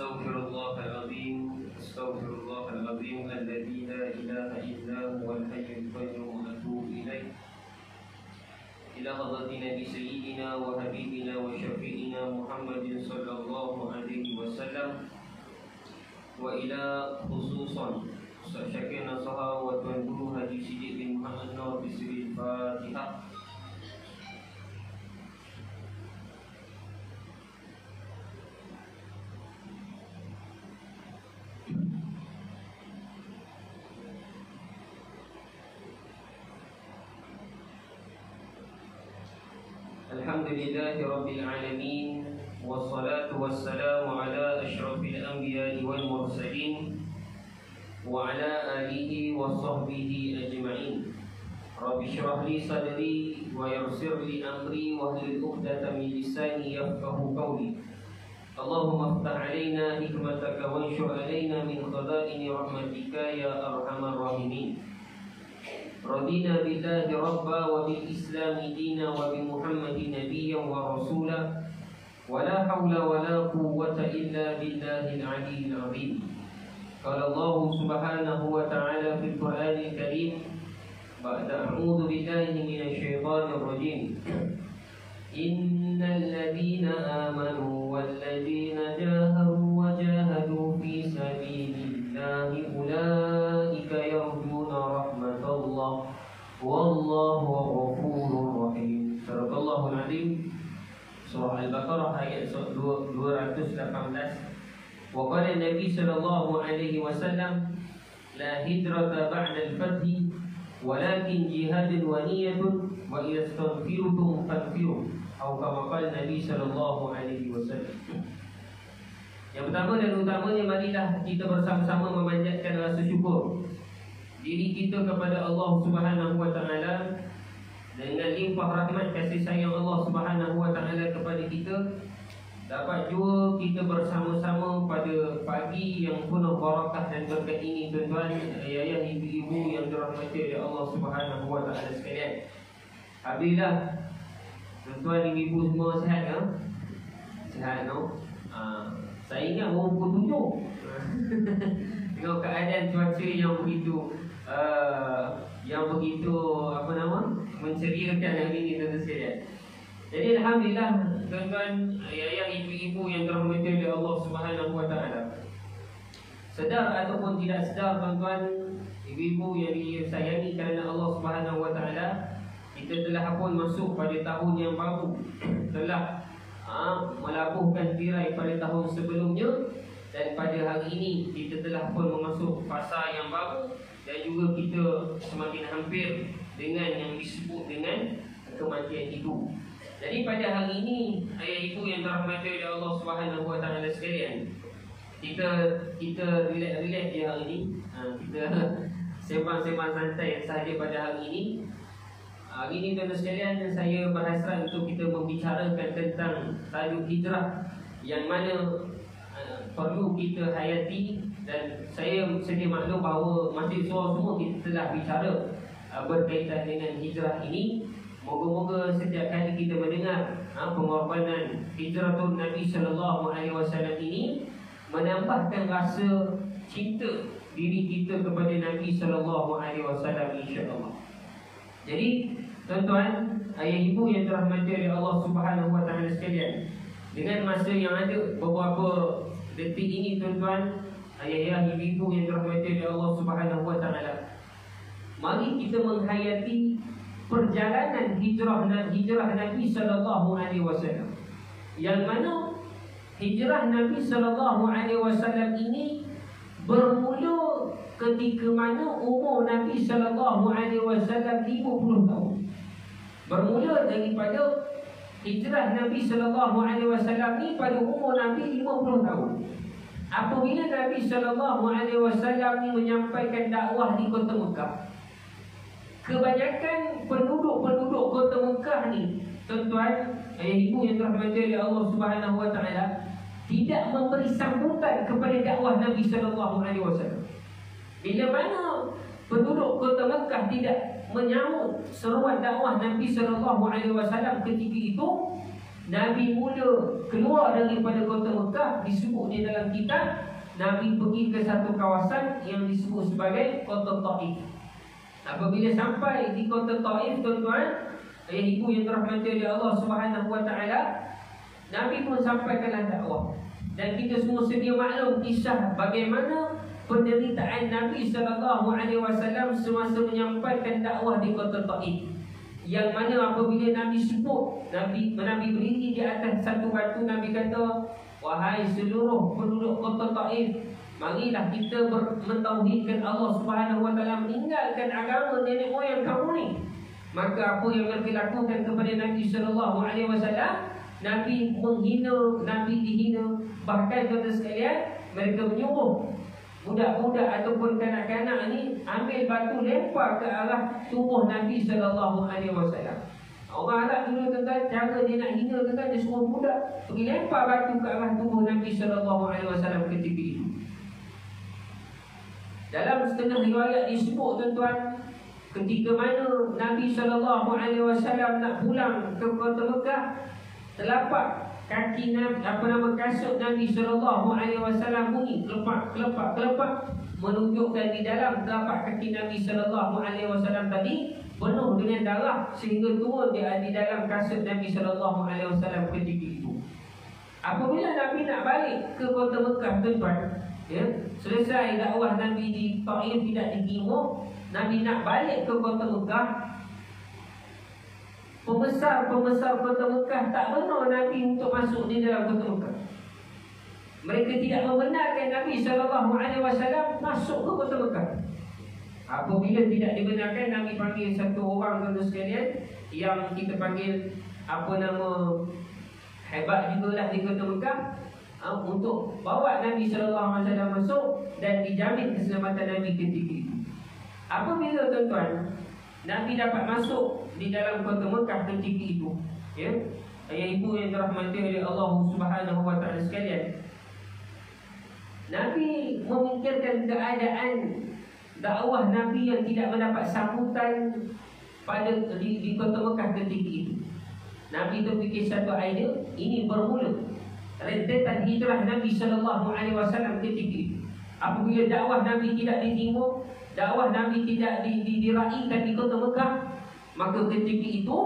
أستغفر الله العظيم الذي لا إله إلا هو الحي القيوم أتوب إليه إلى حضرة نبي سيدنا وحبيبنا وشفيعنا محمد صلى الله عليه وسلم وإلى خصوصا شكينا صحابة وتنبوه Haji Siddiq bin Muhammad Nur bisri Fatihah. Alhamdulillahi Rabbil Alamin, wassalatu wassalamu ala ashrafil anbiya'i wal mursalin wa ala alihi wa sahbihi ajma'in. Rabbi shrah li sadri wa yassir li amri wa hlul 'uqdatam min lisani yafqahu qawli. Allahumma iftah 'alaina hikmataka wanshur 'alaina min khaza'ini rahmatika ya arhamar rahimin. Radina billahi rabba wa bil islami dina wa bi muhammadin nabiyyan wa rasula wa la hawla wa la quwwata illa billahil aliyyil azim. Qala Allah subhanahu wa ta'ala fil Qur'anil Karim ba'da a'udzu billahi minasy syaithanir rajim. Innal ladzina amanu wal ladzina jahadu fi sabilillahi ulaika yarjuna rahmatallah wallahu ghafurur rahim. Sadaqallahul azim. Surah Al-Baqarah ayat 218. Wa qala Nabi sallallahu alaihi wasallam la hijrata ba'da al-fath walakin jihadun wa niyyatun wa yastaghfirukum faghfiru. Atau kama qala Nabi sallallahu alaihi wasallam. Yang pertama dan utamanya, marilah kita bersama-sama memanjatkan rasa syukur diri kita kepada Allah Subhanahu wa taala dengan limpah rahmat kasih sayang Allah Subhanahu wa taala kepada kita. Dapat jua kita bersama-sama pada pagi yang penuh barakah dan berkat ini, tuan-tuan, ayah, ibu-ibu yang dirahmati oleh Allah Subhanahu wa taala sekalian. Alhamdulillah, tuan-tuan, ibu-ibu semua sihat ke? Sihat, no? Saya ingat pukul 7. Tengok keadaan cuaca yang begitu menceriakan hari ini, tuan-tuan sekalian. Jadi alhamdulillah, tuan-tuan, ayah, ibu-ibu yang dirahmati oleh Allah Subhanahu wa taala. Sedar ataupun tidak sedar, tuan-tuan, ibu-ibu yang disayangi kerana Allah Subhanahu wa taala, kita telah pun masuk pada tahun yang baru. Telah melabuhkan tirai pada tahun sebelumnya, dan pada hari ini kita telah pun memasuki fasa yang baru, dan juga kita semakin hampir dengan yang disebut dengan kematian itu. Jadi pada hari ini, ayah ibu yang dirahmati oleh Allah Subhanahu wa taala sekalian, kita relax di hari ini. Kita sembang-sembang santai sahaja pada hari ini. Hari ini, tuan-tuan sekalian, saya berhasrat untuk kita membicarakan tentang tajuk hijrah yang mana perlu kita hayati. Dan saya sedia maklum bahawa mahasiswa semua kita telah bicara berkaitan dengan hijrah ini. Moga-moga setiap kali kita mendengar pengorbanan hijratun Nabi sallallahu alaihi wasallam ini menambahkan rasa cinta diri kita kepada Nabi sallallahu alaihi wasallam, insya-Allah. Jadi, tuan-tuan, ayah ibu yang dirahmati oleh Allah Subhanahu wa taala sekalian, dengan masa yang ada beberapa detik ini, tuan-tuan, ayah ibu yang dirahmati oleh Allah Subhanahu wa taala, mari kita menghayati perjalanan hijrah Nabi sallallahu alaihi wasallam, yang mana hijrah Nabi sallallahu alaihi wasallam ini bermula ketika mana umur Nabi sallallahu alaihi wasallam 50 tahun. Bermula daripada hijrah Nabi sallallahu alaihi wasallam ni pada umur Nabi 50 tahun. Apabila Nabi sallallahu alaihi wasallam ni menyampaikan dakwah di kota Mekah, kebanyakan penduduk kota Mekah ni, tuan-tuan, ayah ibu yang dirahmati oleh Allah Subhanahu wa taala, tidak memberi sambutan kepada dakwah Nabi sallallahu alaihi wasallam. Bila mana penduduk kota Mekah tidak menyambut seruan dakwah Nabi sallallahu alaihi wasallam ketika itu, Nabi mula keluar daripada kota Mekah, disebut di dalam kitab, Nabi pergi ke satu kawasan yang disebut sebagai kota Taif. Apabila sampai di kota Taif, tuan-tuan, ayah ibu yang dirahmati oleh Allah Subhanahu wa taala, Nabi pun sampaikanlah dakwah. Dan kita semua sedia maklum kisah bagaimana penderitaan Nabi SAW semasa menyampaikan dakwah di kota Taif. Yang mana apabila Nabi sebut, Nabi berdiri di atas satu batu, Nabi kata, wahai seluruh penduduk kota Taif, marilah kita mentauhidkan Allah Subhanahu wa taala, meninggalkan agama nenek moyang kamu ni. Maka apa yang mereka lakukan kepada Nabi SAW? Nabi menghina, Nabi dihina. Bahkan tuan-tuan sekalian, mereka menyuruh budak-budak ataupun kanak-kanak ni ambil batu lempar ke arah tubuh Nabi SAW. Orang Arab dulu tuan-tuan, cara dia nak hina tuan-tuan, dia suruh budak pergi lempar batu ke arah tubuh Nabi SAW ketika itu. Dalam setengah riwayat disebut tuan-tuan, ketika mana Nabi SAW nak pulang ke kota Mekah, telapak kaki Nabi, kasut Nabi SAW bunyi kelepak menunjukkan di dalam telapak kaki Nabi SAW tadi penuh dengan darah sehingga turun di dalam kasut Nabi SAW ketika itu. Apabila Nabi nak balik ke kota Mekah tuan-tuan, ya, selesai dakwah Nabi di Taif tidak diterima, Nabi nak balik ke kota Mekah. Pembesar-pembesar kota Mekah tak benar Nabi untuk masuk di dalam kota Mekah. Mereka tidak membenarkan Nabi SAW masuk ke kota Mekah. Apabila tidak dibenarkan, Nabi panggil satu orang tuan-tuan sekalian yang kita panggil hebat jugalah di kota Mekah, untuk bawa Nabi SAW masuk dan dijamin keselamatan Nabi ketika itu. Apabila tuan-tuan Nabi dapat masuk di dalam kota Mekah ketika itu, ya, ayah ibu yang dirahmati oleh Allah Subhanahu wa taala sekalian, Nabi memikirkan keadaan dakwah Nabi yang tidak mendapat sambutan pada di kota Mekah ketika itu. Nabi terfikir satu idea, ini bermula rentetan hijrah Nabi SAW ketika itu. Apabila dakwah Nabi tidak diterima, dakwah Nabi tidak diraikan di kota Mekah, maka ketika itu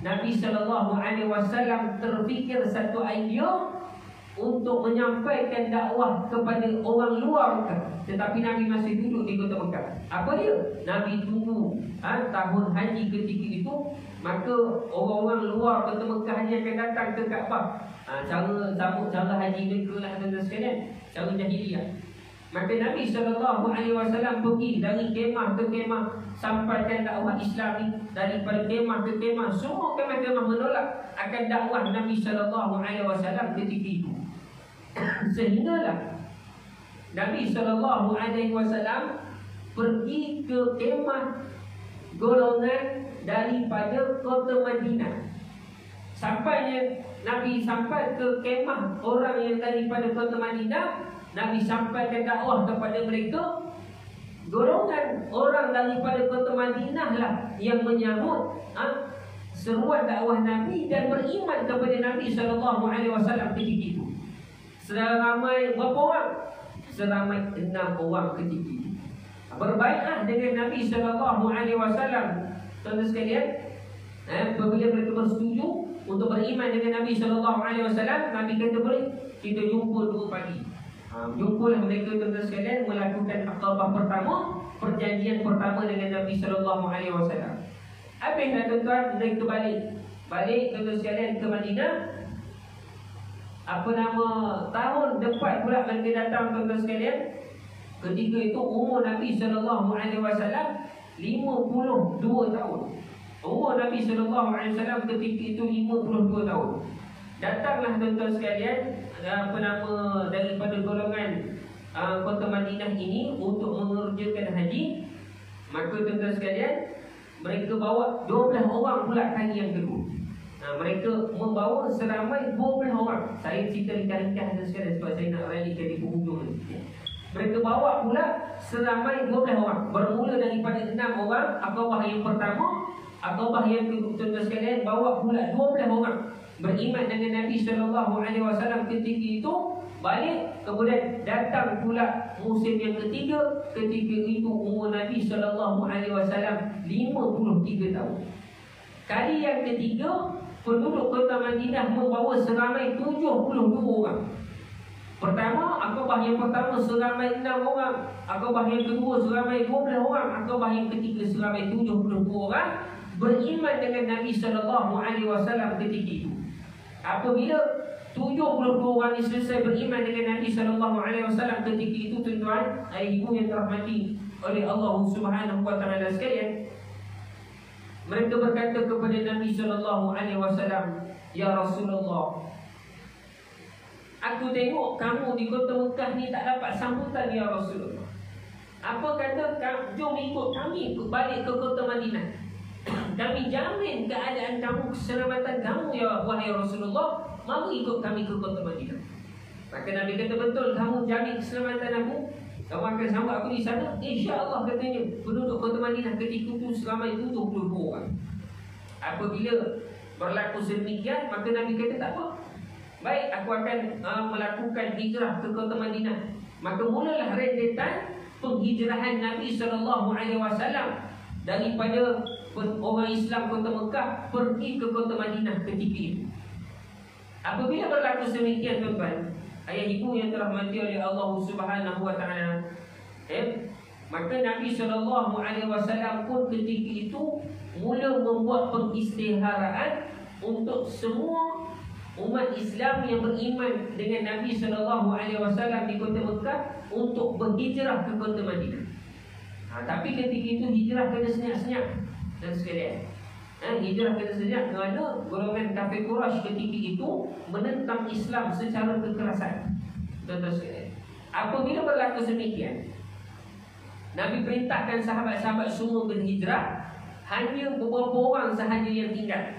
Nabi SAW terfikir satu idea untuk menyampaikan dakwah kepada orang luar Mekah. Tetapi Nabi masih duduk di kota Mekah. Apa dia? Nabi tunggu tahun haji ketika itu, maka orang-orang luar kota Mekah ni akan datang ke Kaabah. Cara haji mereka lah tuan-tuan sekalian, cara jahiliah. Maka Nabi SAW pergi dari kemah ke kemah, sampaikan dakwah Islam ni. Daripada kemah ke kemah, semua kemah-kemah menolak akan dakwah Nabi SAW ketika itu. Sehinggalah Nabi SAW pergi ke kemah golongan daripada kota Madinah. Sampainya Nabi sampai ke kemah orang yang daripada kota Madinah, Nabi sampaikan dakwah kepada mereka. Golongan orang daripada kota Madinah lah yang menyambut seruan dakwah Nabi dan beriman kepada Nabi SAW ketika itu. Seramai berapa orang? Seramai 6 orang ketika itu. Berbaiat dengan Nabi SAW. Tuan-tuan sekalian, apabila mereka bersetuju untuk beriman dengan Nabi SAW, Nabi kata boleh, kita jumpa 2 pagi. Jumpalah mereka tuan-tuan sekalian melakukan Aqabah pertama, perjanjian pertama dengan Nabi SAW. Habis dah tuan-tuan, mereka balik tuan-tuan sekalian ke Madinah. Tahun depan pula mereka datang tuan-tuan sekalian. Ketika itu umur Nabi SAW 52 tahun. Umur Nabi SAW ketika itu 52 tahun. Datanglah tuan-tuan sekalian daripada golongan kota Madinah ini untuk mengerjakan haji. Maka tuan-tuan sekalian, mereka bawa 12 orang pula kali yang kedua. Mereka membawa seramai 12 orang. Saya cerita ringkas-ringkas tuan sekalian sebab saya nak ralikan di penghujung ni. Mereka bawa pula seramai 12 orang. Bermula daripada 6 orang Aqabah yang pertama. Aqabah yang kedua tuan-tuan sekalian bawa pula 12 orang. beriman dengan Nabi SAW ketika itu, balik, kemudian datang pula musim yang ketiga. Ketika itu umur Nabi SAW 53 tahun. Kali yang ketiga, penduduk kota Madinah membawa seramai 72 orang. Pertama, akabah yang pertama seramai 6 orang. Akabah yang kedua seramai 12 orang. Akabah yang ketiga seramai 72 orang beriman dengan Nabi SAW ketika itu. Apabila 72 orang ini selesai beriman dengan Nabi SAW ketika itu, tuan-tuan, ibu yang dirahmati oleh Allah Subhanahu wa taala sekalian, mereka berkata kepada Nabi SAW, "Ya Rasulullah, aku tengok kamu di kota Mekah ni tak dapat sambutan, ya Rasulullah. Apa kata, jom ikut kami balik ke kota Madinah. Kami jamin keadaan kamu, keselamatan kamu, ya wahai Rasulullah. Mari ikut kami ke kota Madinah." Maka Nabi kata, "Betul, kamu jamin keselamatan aku. Kamu akan sambut aku di sana, insya-Allah," katanya. Penduduk kota Madinah ketika itu seramai 72 orang. Apabila berlaku sedemikian, maka Nabi kata, "Tak apa. Baik, aku akan melakukan hijrah ke kota Madinah." Maka mulalah rentetan penghijrahan Nabi SAW daripada orang Islam kota Mekah pergi ke kota Madinah ketika itu. Apabila berlaku sedemikian, tuan-tuan, ayah ibu yang dirahmati oleh Allah Subhanahu wa taala, maka Nabi SAW pun ketika itu mula membuat pengistiharaan untuk semua umat Islam yang beriman dengan Nabi SAW di kota Mekah untuk berhijrah ke kota Madinah. Tapi ketika itu hijrah kena senyap-senyap dan sekalian. Hijrah kena senyap kerana golongan kafir Quraisy ketika itu menentang Islam secara kekerasan. Tuan-tuan sekalian, apabila berlaku sedemikian, Nabi perintahkan sahabat-sahabat semua berhijrah. Hanya beberapa orang sahaja yang tinggal.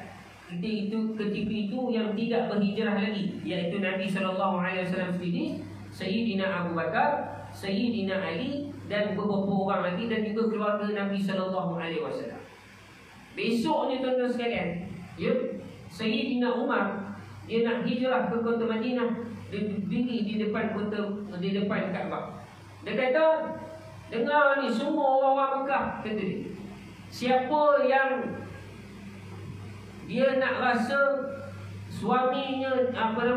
Ketika itu yang tidak berhijrah lagi, iaitu Nabi SAW sendiri, Sayyidina Abu Bakar, Sayyidina Ali dan beberapa orang lagi, dan juga keluarga Nabi SAW. Besoknya, tuan-tuan sekalian, Sayyidina Umar, dia nak hijrah ke kota Madinah. Dia berdiri di depan Kaabah. Dia kata, "Dengar ni semua orang-orang Mekah," kata dia, "siapa yang dia nak rasa suaminya,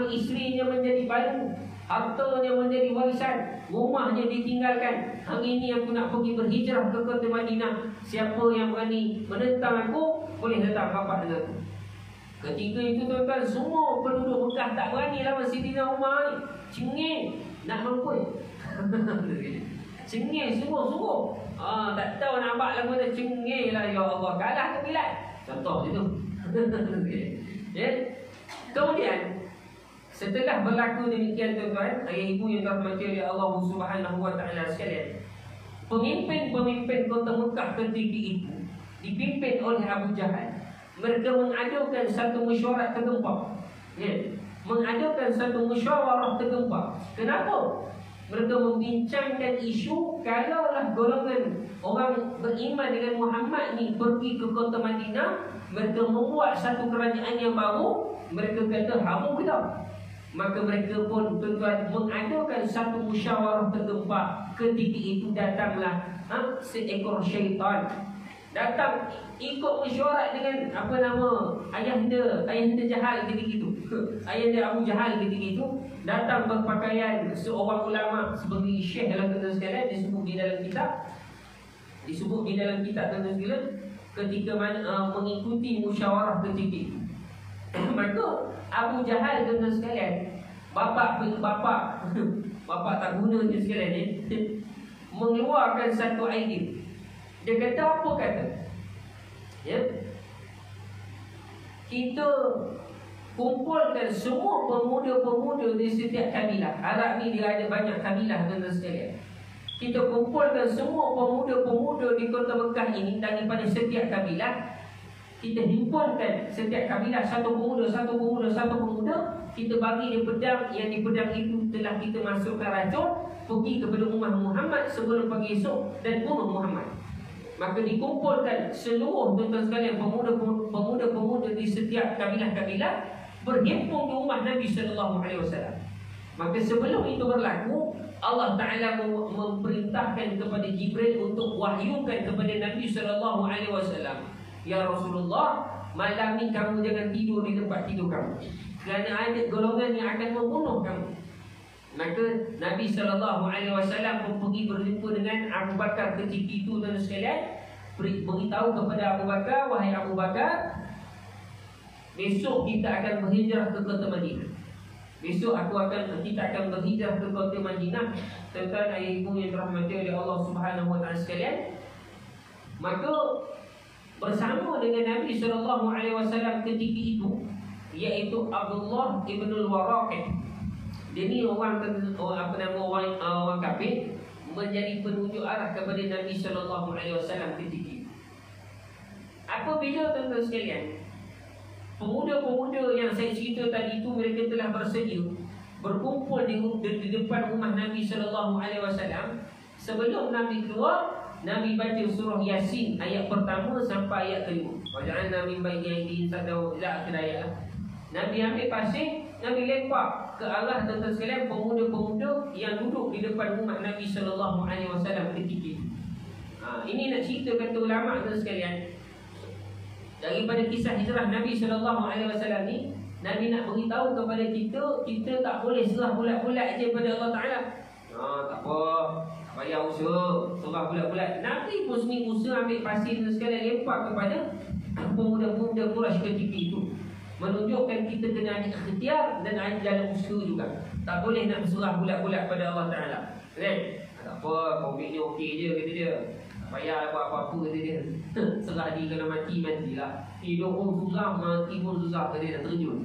isterinya menjadi balu, hartanya menjadi warisan, rumahnya ditinggalkan, hari ini aku nak pergi berhijrah ke kota Madinah. Siapa yang berani menentang aku, boleh datang rapat dengan aku." Ketika itu, tuan-tuan, semua penduduk Mekah tak berani lawan Sayyidina Umar ni. Cengeng nak mampus. Cengeng sungguh-sungguh. Tak tahu nak buat lagu dah, cengeng lah, ya Allah, kalah ke Bilal. Contoh macam tu. Kemudian setelah berlaku demikian, tuan-tuan, ayah ibu yang dirahmati oleh Allah Subhanahu wa taala sekalian, pemimpin-pemimpin kota Mekah ketika itu dipimpin oleh Abu Jahal. Mereka mengadakan satu mesyuarat tergempar. Mengadakan satu musyawarah tergempar. Kenapa? Mereka membincangkan isu, kalaulah golongan orang beriman dengan Muhammad ni pergi ke kota Madinah, mereka membuat satu kerajaan yang baru, mereka kata haram ke tak? Maka mereka pun, tuan-tuan, mengadakan satu musyawarah tergempar. Ketika itu datanglah seekor syaitan. Datang ikut mesyuarat dengan ayahanda Jahal ketika itu. Ayahanda Abu Jahal ketika itu datang berpakaian seorang ulama sebagai syekh dalam tuan-tuan sekalian, disebut di dalam kitab tuan-tuan sekalian, ketika mengikuti musyawarah ketika itu. Maka Abu Jahal, tuan-tuan sekalian, bapa tak guna je sekalian ni, mengeluarkan satu idea. Dia kata, apa kata? Kita kumpulkan semua pemuda-pemuda di setiap kabilah. Arab ni dia ada banyak kabilah, tuan-tuan sekalian. Kita kumpulkan semua pemuda-pemuda di kota Mekah ini daripada setiap kabilah. Kita himpunkan setiap kabilah satu pemuda. Kita bagi dia pedang. Yang di pedang itu telah kita masukkan racun, pergi kepada rumah Muhammad sebelum pagi esok dan bunuh Muhammad. Maka dikumpulkan seluruh, tuan-tuan sekalian, pemuda-pemuda di setiap kabilah-kabilah. berhimpun di rumah Nabi sallallahu alaihi wasallam. Maka sebelum itu berlaku, Allah Ta'ala memerintahkan kepada Jibril untuk wahyukan kepada Nabi sallallahu alaihi wasallam, ya Rasulullah, malam ni kamu jangan tidur di tempat tidur kamu, kerana ada golongan yang akan membunuh kamu. Maka Nabi sallallahu alaihi wasallam pun pergi berjumpa dengan Abu Bakar ketika itu dan sekalian, beritahu kepada Abu Bakar, wahai Abu Bakar, besok kita akan berhijrah ke kota Madinah. Besok kita akan berhijrah ke kota Madinah. Tuan-tuan, ayah ibu yang dirahmati oleh Allah Subhanahu wa taala sekalian, maka bersama dengan Nabi sallallahu alaihi wasallam ketika itu, iaitu Abdullah ibn al-Waraqah. Dia ni orang kafir, menjadi penunjuk arah kepada Nabi sallallahu alaihi wasallam ketika itu. Apabila tuan-tuan sekalian, pemuda-pemuda yang saya cerita tadi itu, mereka telah bersedia berkumpul di depan rumah Nabi sallallahu alaihi wasallam. Sebelum Nabi keluar, Nabi baca surah Yasin ayat pertama sampai ayat kelima. Waja'alna min baini aydihim saddan ila akhir ayat. Nabi ambil pasir, Nabi lempar ke arah tuan-tuan sekalian pemuda-pemuda yang duduk di depan rumah Nabi sallallahu alaihi wasallam ketika itu. Ini nak cerita kata ulama tuan sekalian, daripada kisah hijrah Nabi sallallahu alaihi wasallam ni, Nabi nak beritahu kepada kita tak boleh serah bulat-bulat je pada Allah Taala. Tak apa, tak payah usaha serah bulat-bulat. Nabi pun sendiri usaha ambil pasir dan sekalian lempar kepada pemuda-pemuda Quraisy ketika itu, menunjukkan kita kena ada ikhtiar dan ada jalan usaha juga. Tak boleh nak serah bulat-bulat pada Allah Taala. Kan? Tak apa, COVID ni okey je kata dia. Tak payah buat apa-apa kata dia. Serah diri, kalau mati-matilah. Hidup pun susah, mati pun susah, kata dia nak terjun.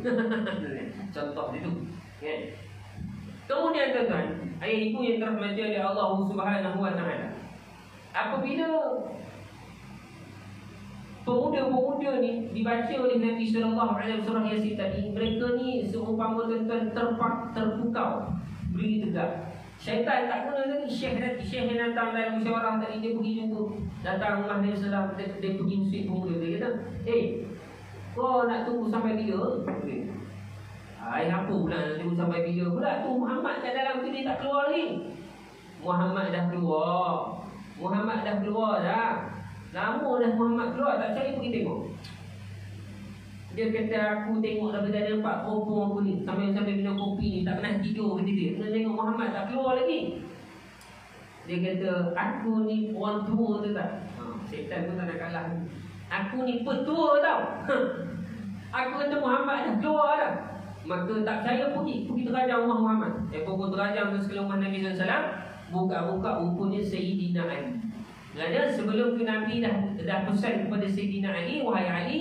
Contoh dia tu. Kan? Kemudian tuan-tuan, ayah ibu yang dirahmati oleh Allah Subhanahu wa taala, apabila pemuda-pemuda ni dibaca oleh Nabi sallallahu alaihi wasallam Yasin tadi, mereka ni seumpama tuan-tuan terpukau, berdiri tegak. Syaitan tak guna tadi, Syekh yang datang dalam musyawarah tadi, dia pergi jumpa, datang rumah Nabi sallallahu alaihi wasallam, dia pergi musik pemuda, dia kata, kau nak tunggu sampai bila? Apa pula nak tunggu sampai bila pula? Tu Muhammad kat dalam tu, dia tak keluar lagi. Muhammad dah keluar dah. Lama dah Muhammad keluar, tak cari pergi tengok. Dia kata, aku tengok dah berada 4 perempuan aku ni, sambil minum kopi ni, tak pernah tidur, kata dia. Kena tengok Muhammad tak keluar lagi. Dia kata, aku ni orang tua tu tak? Syaitan pun tak nak kalah. Aku ni petua tau. Aku kata Muhammad dah keluar dah. Maka tak percaya, pergi terajam rumah Muhammad. Pukul terajam ke sekeliling rumah Nabi SAW, buka-buka rupanya Sayyidina Ali. Kerana sebelum tu Nabi dah pesan kepada Sayyidina Ali, wahai Ali,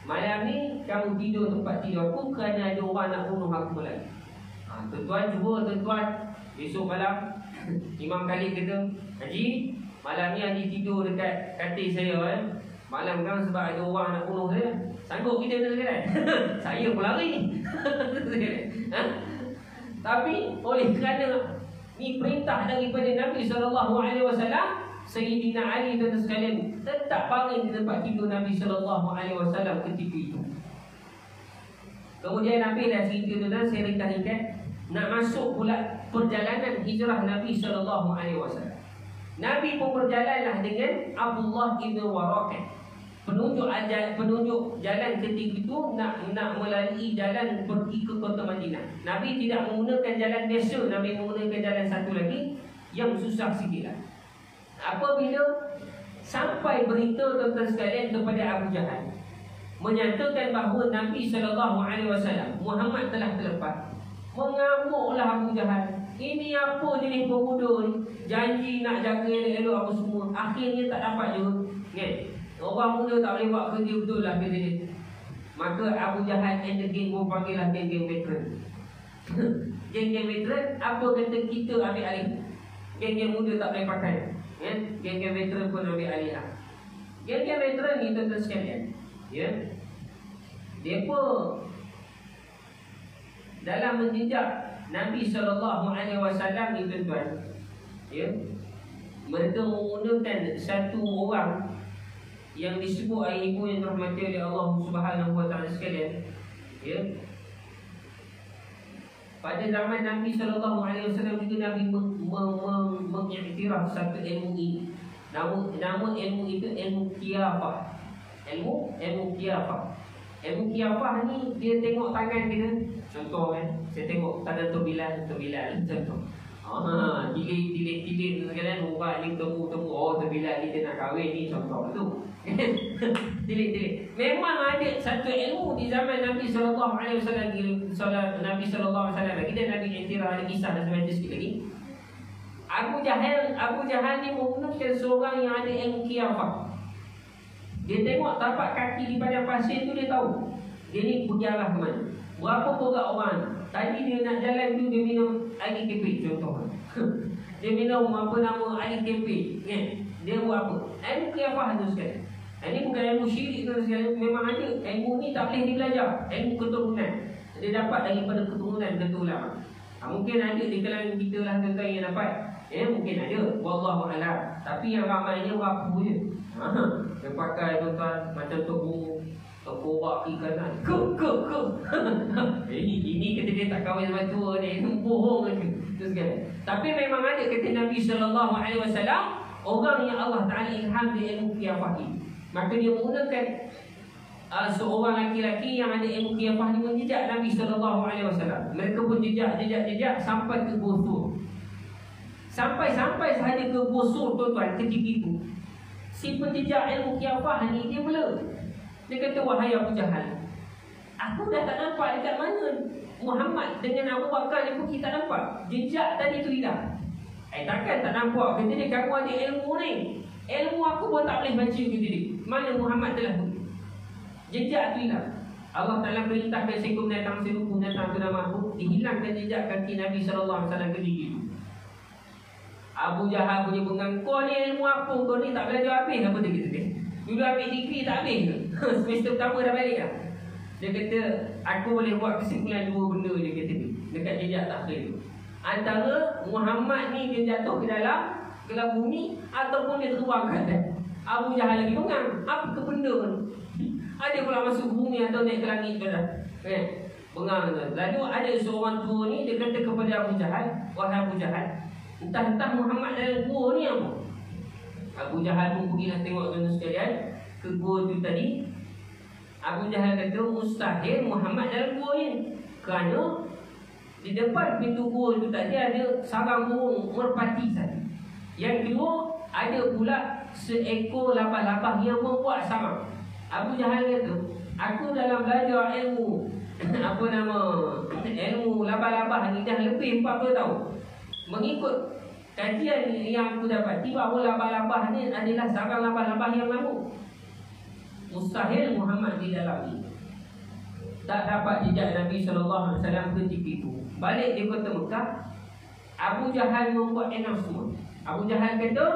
malam ni kamu tidur tempat tidur aku, kerana ada orang nak bunuh aku lagi. Tuan-tuan, cuba tuan-tuan, besok malam Imam Khalid kata, Haji, malam ni Haji tidur dekat katil saya. Malam kan sebab ada orang nak bunuh saya. Sanggup kita tu kan? Saya pun lari. Tapi oleh kerana ni perintah daripada Nabi SAW, Sayyidina Ali dan sekalian tetap bangun di tempat tidur Nabi SAW ketika itu. Kemudian Nabi dah cerita tu, dan saya ringkas-ringkas, nak masuk pula perjalanan hijrah Nabi SAW. Nabi pun berjalanlah dengan Abdullah ibn Waraqah. Penunjuk jalan ketika itu nak melalui jalan pergi ke kota Madinah. Nabi tidak menggunakan jalan biasa, Nabi menggunakan jalan satu lagi yang susah sikit lah. Apabila sampai berita tuan-tuan sekalian kepada Abu Jahal, menyatakan bahawa Nabi SAW, Muhammad telah terlepas, mengamuklah Abu Jahal. Ini apa jenis pemuda ni, janji nak jaga elok-elok apa semua, akhirnya tak dapat juga. Kan? Orang muda tak boleh buat kerja betul lah, kata dia. Maka Abu Jahal and the gang pun panggil lah geng-geng veteran. Geng-geng veteran, apa kata kita ambil alih? Geng-geng muda tak boleh pakai. Geng-geng veteran pun ambil alih lah. Geng-geng veteran ni tuan-tuan sekalian, dia pun dalam menjejak Nabi SAW ni tuan-tuan, mereka menggunakan satu orang yang disebut ayah ibu yang dirahmati oleh Allah Subhanahu wa taala sekalian, pada zaman Nabi SAW juga Nabi mengiktiraf satu ilmu ini. Nama ilmu itu ilmu qiyafah. Ilmu qiyafah. Ilmu qiyafah ni dia tengok tangan kita. Contoh kan, saya tengok tangan Tok Bilal contoh. Tilik kan, orang ni temu, Tok Bilal ni dia nak kahwin ni, contoh tu. Tilik. Memang ada satu ilmu di zaman Nabi SAW. Nabi SAW lagi dan Nabi Intirah ada kisah dan sebagainya sikit lagi. Abu Jahal ni menggunakan seorang yang ada ilmu qiyafah. Dia tengok tapak kaki di padang pasir tu, dia tahu dia ni pergi arah ke mana. Berapa borak orang. Tadi dia nak jalan tu, dia minum air kepit contoh. Dia minum air kepit. Dia buat apa? Ilmu qiyafah tu sekali. Ini bukan ilmu syirik tu sekali. Memang ada. Ilmu ni tak boleh dibelajar. Ilmu keturunan. Dia dapat daripada keturunan ulama. Mungkin ada di kalangan kita lah tuan-tuan yang dapat. Mungkin ada. Wallahu a'lam. Tapi yang ramainya rapuh je. Dia pakai tuan-tuan macam Tokobak ikan kan. Ini kata dia tak kahwin sama tua ni. Bohong lagi. Terus kan. Tapi memang ada kata Nabi SAW, orang yang Allah Ta'ala ilham dia ilmu qiyafah ini. Maka dia menggunakan seorang laki-laki yang ada ilmu qiyafah ni menjejak Nabi SAW. Mereka pun jejak sampai ke Bosor. Sampai sahaja ke Bosor tuan-tuan ketika itu. Si penjejak ilmu qiyafah ni dia mula. Dia kata, wahai Abu Jahal, aku dah tak nampak dekat mana Muhammad dengan Abu Bakar dia pergi, tak nampak. Jejak tadi tu hilang. Takkan tak nampak. Kata dia, kamu ada ilmu ni. Ilmu aku pun tak boleh baca, kata dia. Mana Muhammad telah pergi. Jejak tu hilang. Allah Ta'ala perintahkan seekor binatang serupa binatang tu nama aku, dihilangkan jejak kaki Nabi SAW ketika itu. Abu Jahal punya pengang, kau ni ilmu apa? Kau ni tak belajar habis apa dia kata dia. Dulu ambil degree tak habis ke? Semester pertama dah balik lah. Dia kata, aku boleh buat kesimpulan dua benda, dia kata dia, dekat jejak takhir tu. Antara Muhammad ni dia jatuh ke dalam bumi ataupun dia terbuangkan. Abu Jahal lagi pengang, apa ke benda tu? Ada pula masuk bumi atau naik ke langit tu dah. Pengang tu. Lalu ada seorang tua ni, dia kata kepada Abu Jahal, wahai Abu Jahal, entah Muhammad dalam gua ni apa? Abu Jahal pun pergilah tengok tuan-tuan sekalian ke gua tu tadi. Abu Jahal kata, mustahil Muhammad dalam gua ni. Kerana di depan pintu gua tu tadi ada sarang burung merpati tadi. Yang kedua, ada pula seekor labah-labah yang membuat sarang. Abu Jahal kata, aku dalam belajar ilmu ilmu labah-labah ni dah lebih 40 tahun. Mengikut kajian yang aku dapati bahawa labah-labah ni adalah sarang labah-labah yang lama. Mustahil Muhammad di dalam ni. Tak dapat jejak Nabi SAW ketika itu. Balik di kota Mekah, Abu Jahal membuat announcement. Abu Jahal kata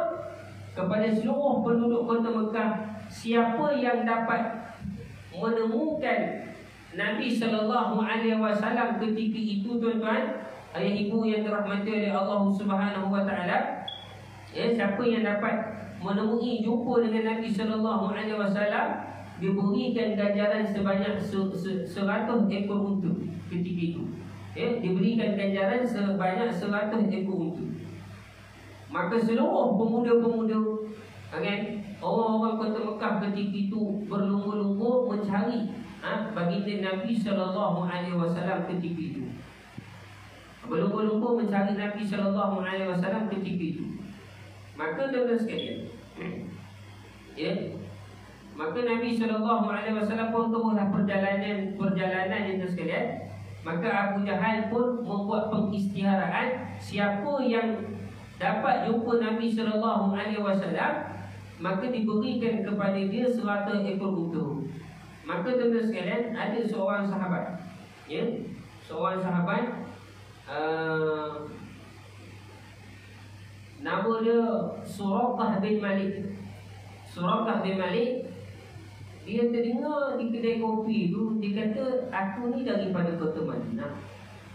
kepada seluruh penduduk kota Mekah, siapa yang dapat menemukan Nabi SAW ketika itu tuan-tuan, ayah ibu yang dirahmati oleh Allah Subhanahu Wa Taala, siapa yang dapat menemui jumpa dengan Nabi SAW, diberikan ganjaran sebanyak 100 ekor unta ketika itu. Diberikan ganjaran sebanyak 100 ekor unta. Maka seluruh pemuda-pemuda, orang-orang kota Mekah ketika itu berlumba-lumba mencari baginda Nabi SAW ketika itu. Berlumba-lumba mencari Nabi SAW ketika itu. Maka tuan-tuan sekalian, maka Nabi SAW pun teruslah perjalanan yang sekalian. Maka Abu Jahal pun membuat pengisytiharaan, siapa yang dapat jumpa Nabi SAW, maka diberikan kepada dia 100 ekor unta. Maka tuan-tuan sekalian, ada seorang sahabat, seorang sahabat, nama dia Suraqah bin Malik. Suraqah bin Malik, dia terdengar di kedai kopi tu, dia kata, aku ni daripada kota Madinah.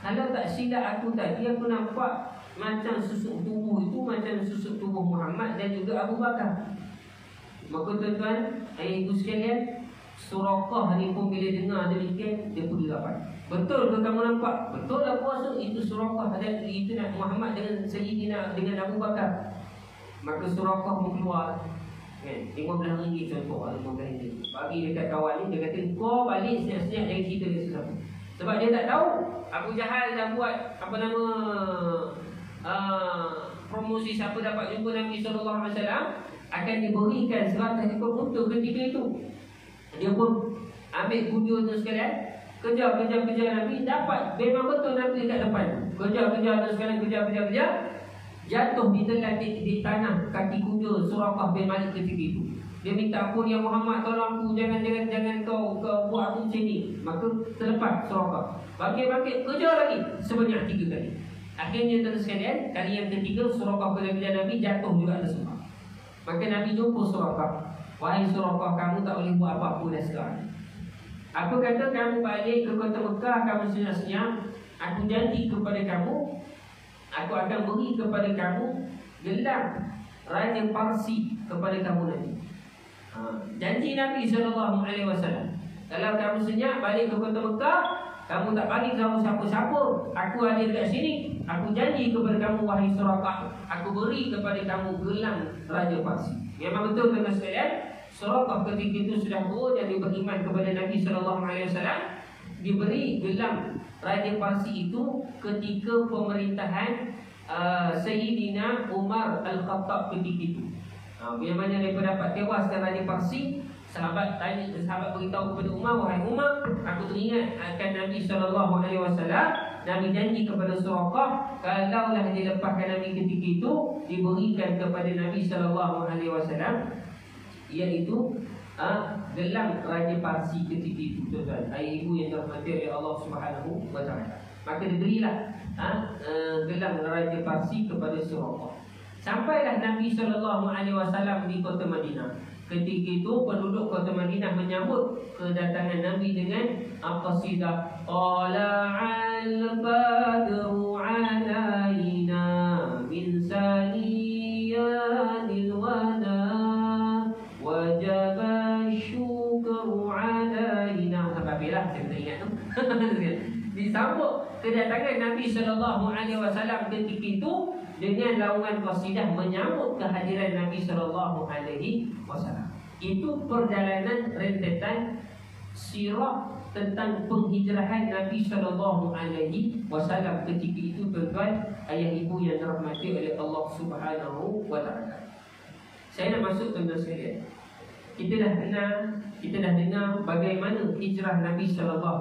Kalau tak silap aku tadi, aku nampak macam susuk tubuh itu macam susuk tubuh Muhammad dan juga Abu Bakar. Maka tuan-tuan, ayah ibu sekalian, Suraqah ni pun bila dengar demikian, dia pun dapat. Betul ke kamu nampak? Betul lah puasa. Itu Suraqah. Dan itu nak Muhammad dengan Sayyidina, dengan Abu Bakar. Maka Suraqah pun keluar. Kan? RM15 contoh. RM15. Bagi dekat kawan ni, dia kata, kau balik senyap-senyap dari cerita dia sesuatu. Sebab dia tak tahu Abu Jahal dah buat promosi siapa dapat jumpa Nabi SAW akan diberikan 100 ekor unta ketika itu. Dia pun ambil kuda tu sekalian, kejar Nabi, dapat. Memang betul Nabi dekat depan. Kejar tu sekalian, kejar. Jatuh ditelan di tanah kaki kuda Suraqah bin Malik ketika itu. Dia minta ampun, ya Muhammad, tolong aku, jangan kau buat aku macam ni. Maka terlepas Suraqah. Bangkit, kejar lagi sebanyak 3 kali. Akhirnya terus sekalian, kali yang ketiga Suraqah kejar Nabi, jatuh juga tersebut. Maka Nabi jumpa Suraqah. Wahai Suraqah, kamu tak boleh buat apa-apa dah sekarang. Aku kata kamu balik ke kota Mekah, kamu senyap-senyap. Aku janji kepada kamu, aku akan beri kepada kamu gelar Raja Parsi kepada kamu nanti. Janji Nabi SAW. Kalau kamu senyap balik ke kota Mekah, kamu tak bagi kamu siapa-siapa, aku ada dekat sini. Aku janji kepada kamu, wahai Suraqah, aku beri kepada kamu gelang Raja Parsi. Memang betul tuan-tuan sekalian, Suraqah ketika itu sudah tua dan dia beriman kepada Nabi SAW. Diberi gelang Raja Parsi itu ketika pemerintahan Sayyidina Umar Al-Khattab ketika itu. Bila mana daripada dapat tewaskan Raja Parsi, sahabat beritahu kepada Umar, wahai Umar, aku teringat akan Nabi SAW. Nabi janji kepada Suraqah, kalaulah dilepaskan Nabi ketika itu, diberikan kepada Nabi SAW, iaitu gelang Raja Parsi ketika itu. Tuan-tuan, ayah ibu yang dirahmati oleh Allah Subhanahu wa Ta'ala, maka diberilah gelang Raja Parsi kepada Suraqah. Sampailah Nabi SAW di kota Madinah. Ketika itu penduduk kota Madinah menyambut kedatangan Nabi dengan qasidah Tala'al badru alaina min saniyanil wada wajaba syukru alaina. Habislah saya tak ingat tu. Disambut kedatangan Nabi SAW ketika itu dengan laungan qasidah menyambut kehadiran Nabi SAW. Itu perjalanan rentetan sirah tentang penghijrahan Nabi SAW ketika itu, tuan-tuan, ayah ibu yang dirahmati oleh Allah Subhanahu wa Ta'ala. Saya nak masuk, tuan-tuan sekalian. Kita dah dengar bagaimana hijrah Nabi SAW.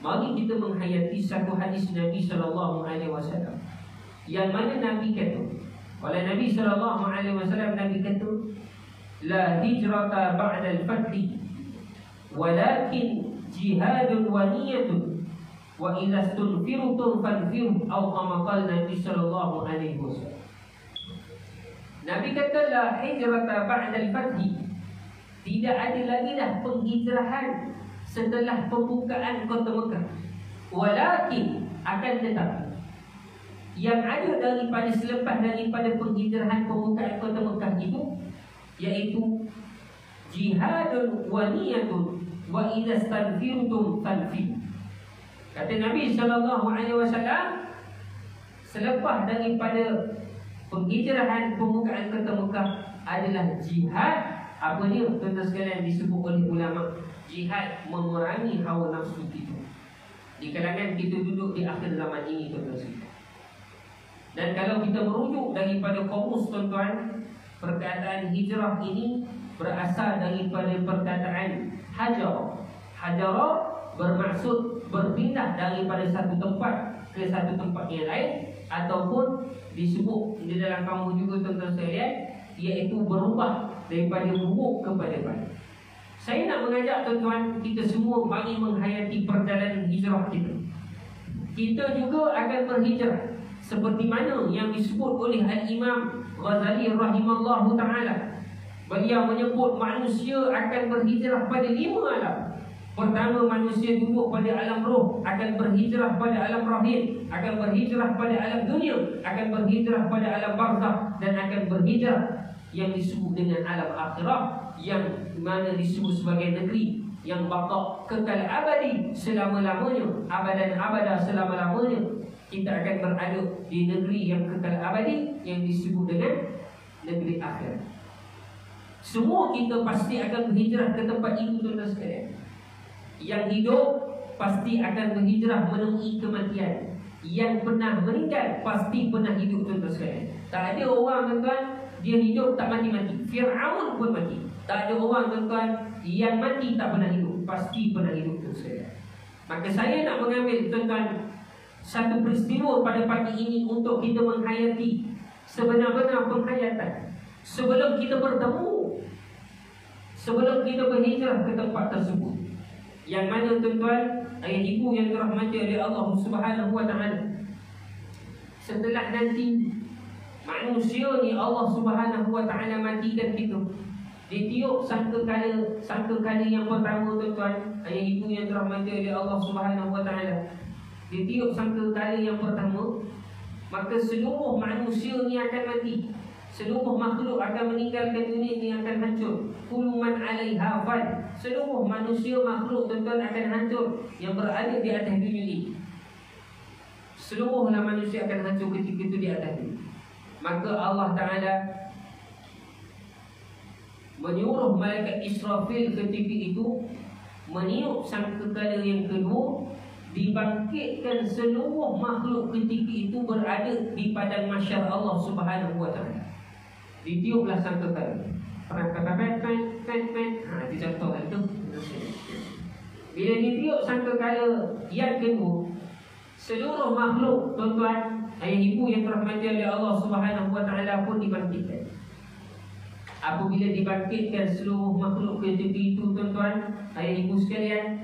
Mari kita menghayati satu hadis Nabi SAW yang mana Nabi kata, oleh Nabi SAW, Nabi kata, la hijrata ba'da al-fathi walakin jihadun wa niyatun wa idza stunfirtum fanfiru atau kama qala Nabi SAW. Nabi kata, la hijrata ba'da al-fathi, tidak ada lagi dah penghijrahan setelah pembukaan kota Mekah. Walakin, akan tetapi, yang ada daripada selepas daripada penghijrahan pembukaan kota Mekah itu, iaitu jihadun wa niyatun wa idza stanfirtum fanfiru. Kata Nabi SAW, selepas daripada penghijrahan pembukaan kota Mekah adalah jihad. Apa dia, tuan-tuan sekalian, disebut oleh ulama, jihad memerangi hawa nafsu kita. Di kalangan kita duduk di akhir zaman ini, tuan-tuan sekalian. Dan kalau kita merujuk daripada kamus, tuan-tuan, perkataan hijrah ini berasal daripada perkataan hajar. Hajar bermaksud berpindah daripada satu tempat ke satu tempat yang lain, ataupun disebut di dalam kamus juga, tuan-tuan sekalian, iaitu berubah daripada buruk kepada baik. Saya nak mengajak tuan-tuan kita semua mari menghayati perjalanan hijrah kita. Kita juga akan berhijrah seperti mana yang disebut oleh Al-Imam Ghazali rahimallahu ta'ala. Beliau menyebut manusia akan berhijrah pada 5 alam. Pertama, manusia duduk pada alam roh, akan berhijrah pada alam rahim, akan berhijrah pada alam dunia, akan berhijrah pada alam barzakh, dan akan berhijrah yang disebut dengan alam akhirah. yang mana disebut sebagai negeri yang baqa kekal abadi selama-lamanya, abadan abada selama-lamanya. Kita akan berada di negeri yang kekal abadi yang disebut dengan negeri akhirat. Semua kita pasti akan berhijrah ke tempat itu, tuan-tuan sekalian. Yang hidup pasti akan berhijrah menemui kematian. Yang pernah meninggal pasti pernah hidup, tuan-tuan sekalian. Tak ada orang, tuan-tuan, dia hidup tak mati-mati. Fir'aun pun mati. Tak ada orang, tuan-tuan, yang mati tak pernah hidup. Pasti pernah hidup, tuan-tuan sekalian. Maka saya nak mengambil, tuan-tuan, satu peristiwa pada pagi ini untuk kita menghayati sebenar-benar penghayatan sebelum kita bertemu, sebelum kita berhijrah ke tempat tersebut. Yang mana, tuan-tuan, ayah ibu yang dirahmati oleh Allah Subhanahu wa taala, setelah nanti manusia ni Allah Subhanahu wa taala matikan kita, ditiup sangkakala yang pertama, tuan-tuan, ayah ibu yang dirahmati oleh Allah Subhanahu wa taala, ditiup sangkakala yang pertama, maka seluruh manusia ni akan mati. Seluruh makhluk akan meninggalkan dunia ini, akan hancur. Kullu man 'alaiha fan. Seluruh manusia makhluk, tuan-tuan, akan hancur yang berada di atas dunia ini. Seluruhlah manusia akan hancur ketika itu di atas dunia. Maka Allah Ta'ala menyuruh malaikat Israfil ketika itu meniup sangkakala yang kedua, dibangkitkan seluruh makhluk ketika itu berada di padang mahsyar Allah Subhanahu wa taala. Ditiuplah sangkakala. Itu contoh itu. Bila ditiup sangkakala yang kedua, seluruh makhluk, tuan-tuan, ayah ibu yang dirahmati oleh Allah Subhanahu wa taala pun dibangkitkan. Apabila dibangkitkan seluruh makhluk ketika itu, tuan-tuan, ayah ibu sekalian,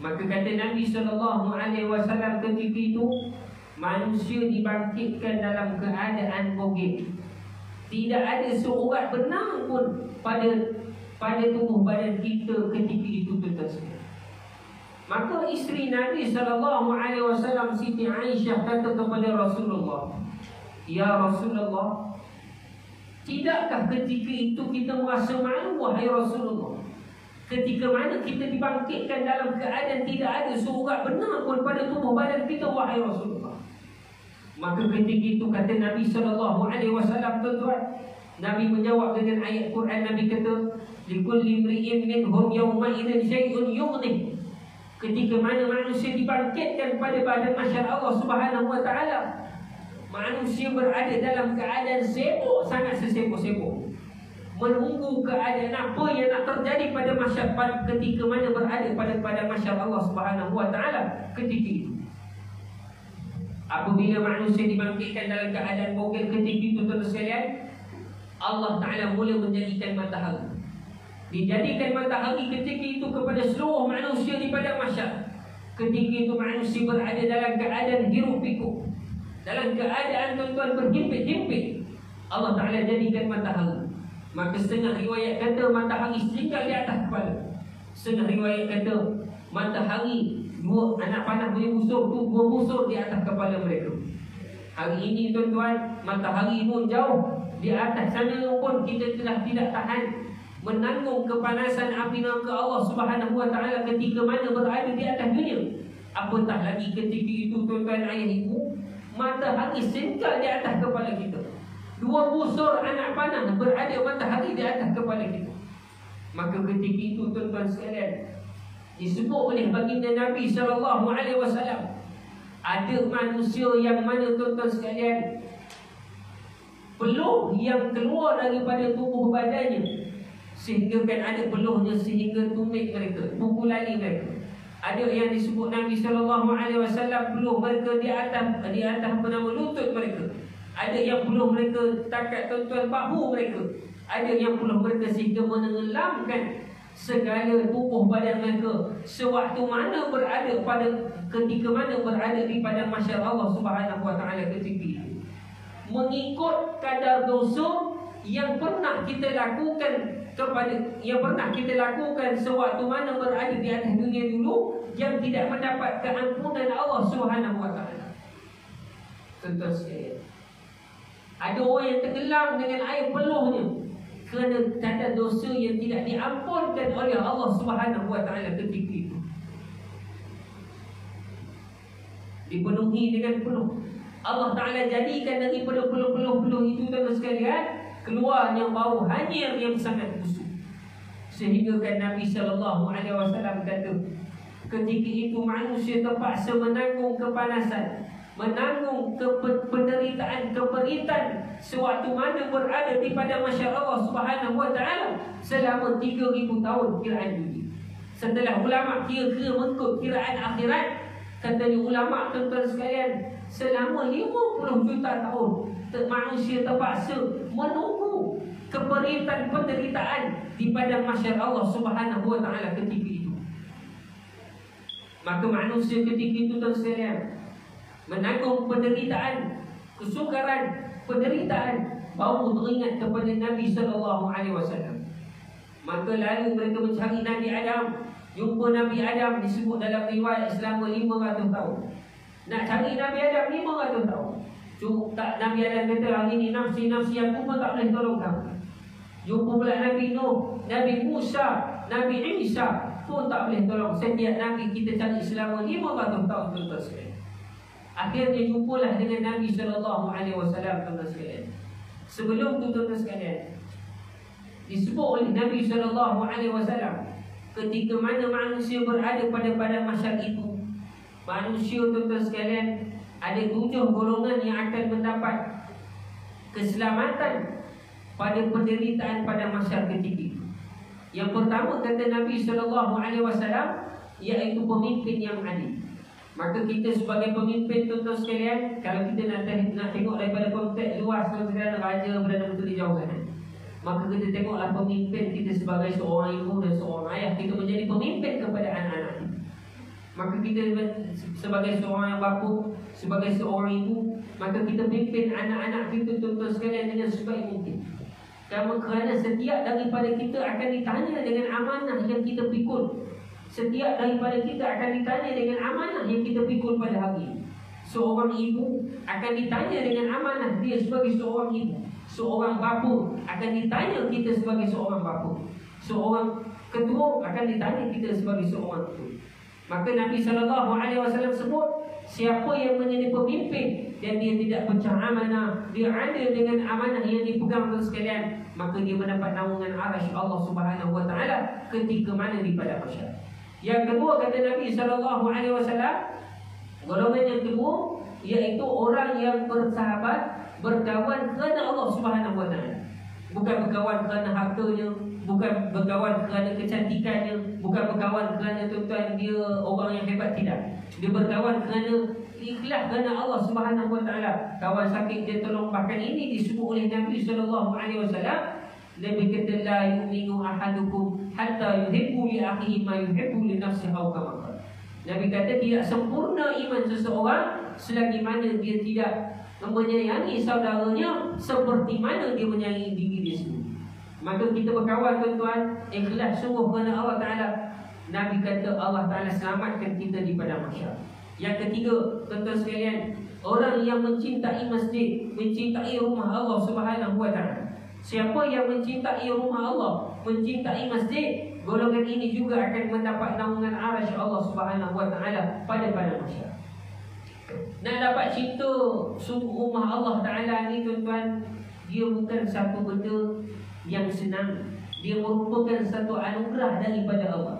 maka kata Nabi SAW ketika itu, manusia dibangkitkan dalam keadaan bogel. Tidak ada seurat benang pun pada tubuh badan kita ketika itu, tuan-tuan sekalian. Maka isteri Nabi SAW, Siti Aisyah, kata kepada Rasulullah, "Ya Rasulullah, tidakkah ketika itu kita merasa malu, wahai Rasulullah? Ketika mana kita dibangkitkan dalam keadaan tidak ada seurat benang pun pada tubuh badan kita, wahai Rasulullah." Maka ketika itu kata Nabi SAW, tuan-tuan, Nabi menjawab dengan ayat Quran. Nabi kata, "Likulli imri'in minhum yawma idzin syai'un yughnih." Ketika mana manusia dibangkitkan pada badan mahsyar Allah Subhanahu wa taala, manusia berada dalam keadaan sibuk, sangat sesibuk-sibuk, menunggu keadaan apa yang nak terjadi pada mahsyar ketika mana berada pada mahsyar Allah Subhanahu wa taala ketika itu. Apabila manusia dibangkitkan dalam keadaan bogel ketika itu, tuan-tuan sekalian, Allah Ta'ala mula menjadikan matahari. Dijadikan matahari ketika itu kepada seluruh manusia di padang mahsyar. Ketika itu manusia berada dalam keadaan hiruk pikuk, dalam keadaan, tuan-tuan, berhimpit-himpit. Allah Ta'ala jadikan matahari. Maka setengah riwayat kata matahari singgah di atas kepala. Setengah riwayat kata matahari, dua anak panah boleh busur tu, dua busur di atas kepala mereka. Hari ini, tuan-tuan, matahari pun jauh di atas sana pun kita telah tidak tahan menanggung kepanasan api neraka Allah Subhanahu wa taala ketika mana berada di atas dunia. Apatah lagi ketika itu, tuan-tuan, ayah ibu, matahari singgah di atas kepala kita. Dua busur anak panah berada matahari di atas kepala kita. Maka ketika itu, tuan-tuan sekalian, disebut oleh baginda Nabi SAW, ada manusia yang mana, tuan-tuan sekalian, peluh yang keluar daripada tubuh badannya, sehingga kan ada peluhnya sehingga tumit mereka, pukulani mereka. Ada yang disebut Nabi SAW, peluh mereka di atas lutut mereka. Ada yang peluh mereka takat, tuan-tuan, bahu mereka. Ada yang peluh mereka sehingga menenggelamkan segala tubuh badan mereka sewaktu mana berada ketika mana berada di padang mahsyar Allah Subhanahu wa taala ketika itu, mengikut kadar dosa yang pernah kita lakukan sewaktu mana berada di atas dunia dulu, yang tidak mendapat keampunan Allah Subhanahu wa taala. Contoh sekalian, ada orang yang tenggelam dengan air peluhnya kerana tanda dosa yang tidak diampunkan oleh Allah Subhanahu wa taala ketika itu. Dipenuhi dengan penuh. Allah Ta'ala jadikan daripada peluh-peluh itu tuan sekalian, keluarnya bau hanyir yang sangat busuk. Sehingga kan Nabi SAW kata, ketika itu manusia terpaksa menanggung kepanasan, menanggung penderitaan, keperitan, sewaktu mana berada di pada masyarakat Allah Subhanahu wa taala selama 3000 tahun kiraan dunia. Setelah ulama kira-kira mengikut kiraan akhirat, kata ulama tuan-tuan sekalian, selama 50 juta tahun manusia terpaksa menunggu keperitan, penderitaan di pada masyarakat Allah Subhanahu wa taala ketika itu. Maka manusia ketika itu tuan sekalian menanggung penderitaan, kesukaran, penderitaan, baru teringat kepada Nabi SAW. Maka lalu mereka mencari Nabi Adam. Jumpa Nabi Adam disebut dalam riwayat selama 500 tahun. Nak cari Nabi Adam 500 tahun. Tak, Nabi Adam kata, hari ini nafsi-nafsi aku pun tak boleh tolong kamu. Jumpa pula Nabi Nuh, Nabi Musa, Nabi Isa pun tak boleh tolong. Setiap Nabi kita cari selama 500 tahun tuan-tuan sekalian. Akhirnya jumpalah dengan Nabi SAW tuan-tuan sekalian. Sebelum tu tuan-tuan sekalian, disebut oleh Nabi SAW, ketika mana manusia berada pada masyarakat itu, manusia tuan-tuan sekalian, ada 7 golongan yang akan mendapat keselamatan pada penderitaan pada masyarakat itu. Yang pertama kata Nabi SAW, iaitu pemimpin yang adil. Maka kita sebagai pemimpin tuan-tuan sekalian, kalau kita nak tengok daripada konteks luas tuan-tuan sekalian, raja, Perdana Menteri jauh kan, maka kita tengoklah pemimpin kita sebagai seorang ibu dan seorang ayah. Kita menjadi pemimpin kepada anak-anak. Maka kita sebagai seorang bapa, sebagai seorang ibu, maka kita pimpin anak-anak kita tuan-tuan sekalian dengan sebaik mungkin. Kerana setiap daripada kita akan ditanya dengan amanah yang kita pikul. Setiap daripada kita akan ditanya dengan amanah yang kita pikul pada hari ini. Seorang ibu akan ditanya dengan amanah dia sebagai seorang ibu. Seorang bapa akan ditanya kita sebagai seorang bapa. Seorang ketua akan ditanya kita sebagai seorang ketua. Maka Nabi SAW sebut, siapa yang menjadi pemimpin dan dia tidak pecah amanah, dia ada dengan amanah yang dipegang tuan sekalian, maka dia mendapat naungan arasy Allah Subhanahu wa taala ketika mana di pada masyarakat. Yang kedua kata Nabi SAW, golongan yang kedua iaitu orang yang bersahabat, berkawan kerana Allah Subhanahu wa taala. Bukan berkawan kerana hartanya, bukan berkawan kerana kecantikannya, bukan berkawan kerana tuan-tuan dia orang yang hebat, tidak. Dia berkawan kerana ikhlas kerana Allah Subhanahu wa taala. Kawan sakit dia tolong, bahkan ini disebut oleh Nabi SAW. Nabi kata, la yu'minu ahadukum hatta yuhibbu li akhihi ma yuhibbu li nafsihi aw kama qala. Nabi kata tidak sempurna iman seseorang selagi mana dia tidak menyayangi saudaranya seperti mana dia menyayangi diri dia sendiri. Maka kita berkawan tuan-tuan, ikhlas sungguh kerana Allah Ta'ala. Nabi kata Allah Ta'ala selamatkan kita di padang mahsyar. Yang ketiga tuan-tuan sekalian, orang yang mencintai masjid, mencintai rumah Allah Subhanahu wa taala. Siapa yang mencintai rumah Allah, mencintai masjid, golongan ini juga akan mendapat naungan arasy Allah Subhanahu wa taala pada padang mahsyar. Nak dapat cinta rumah Allah Ta'ala ni tuan-tuan, dia bukan satu benda yang senang. Dia merupakan satu anugerah daripada Allah.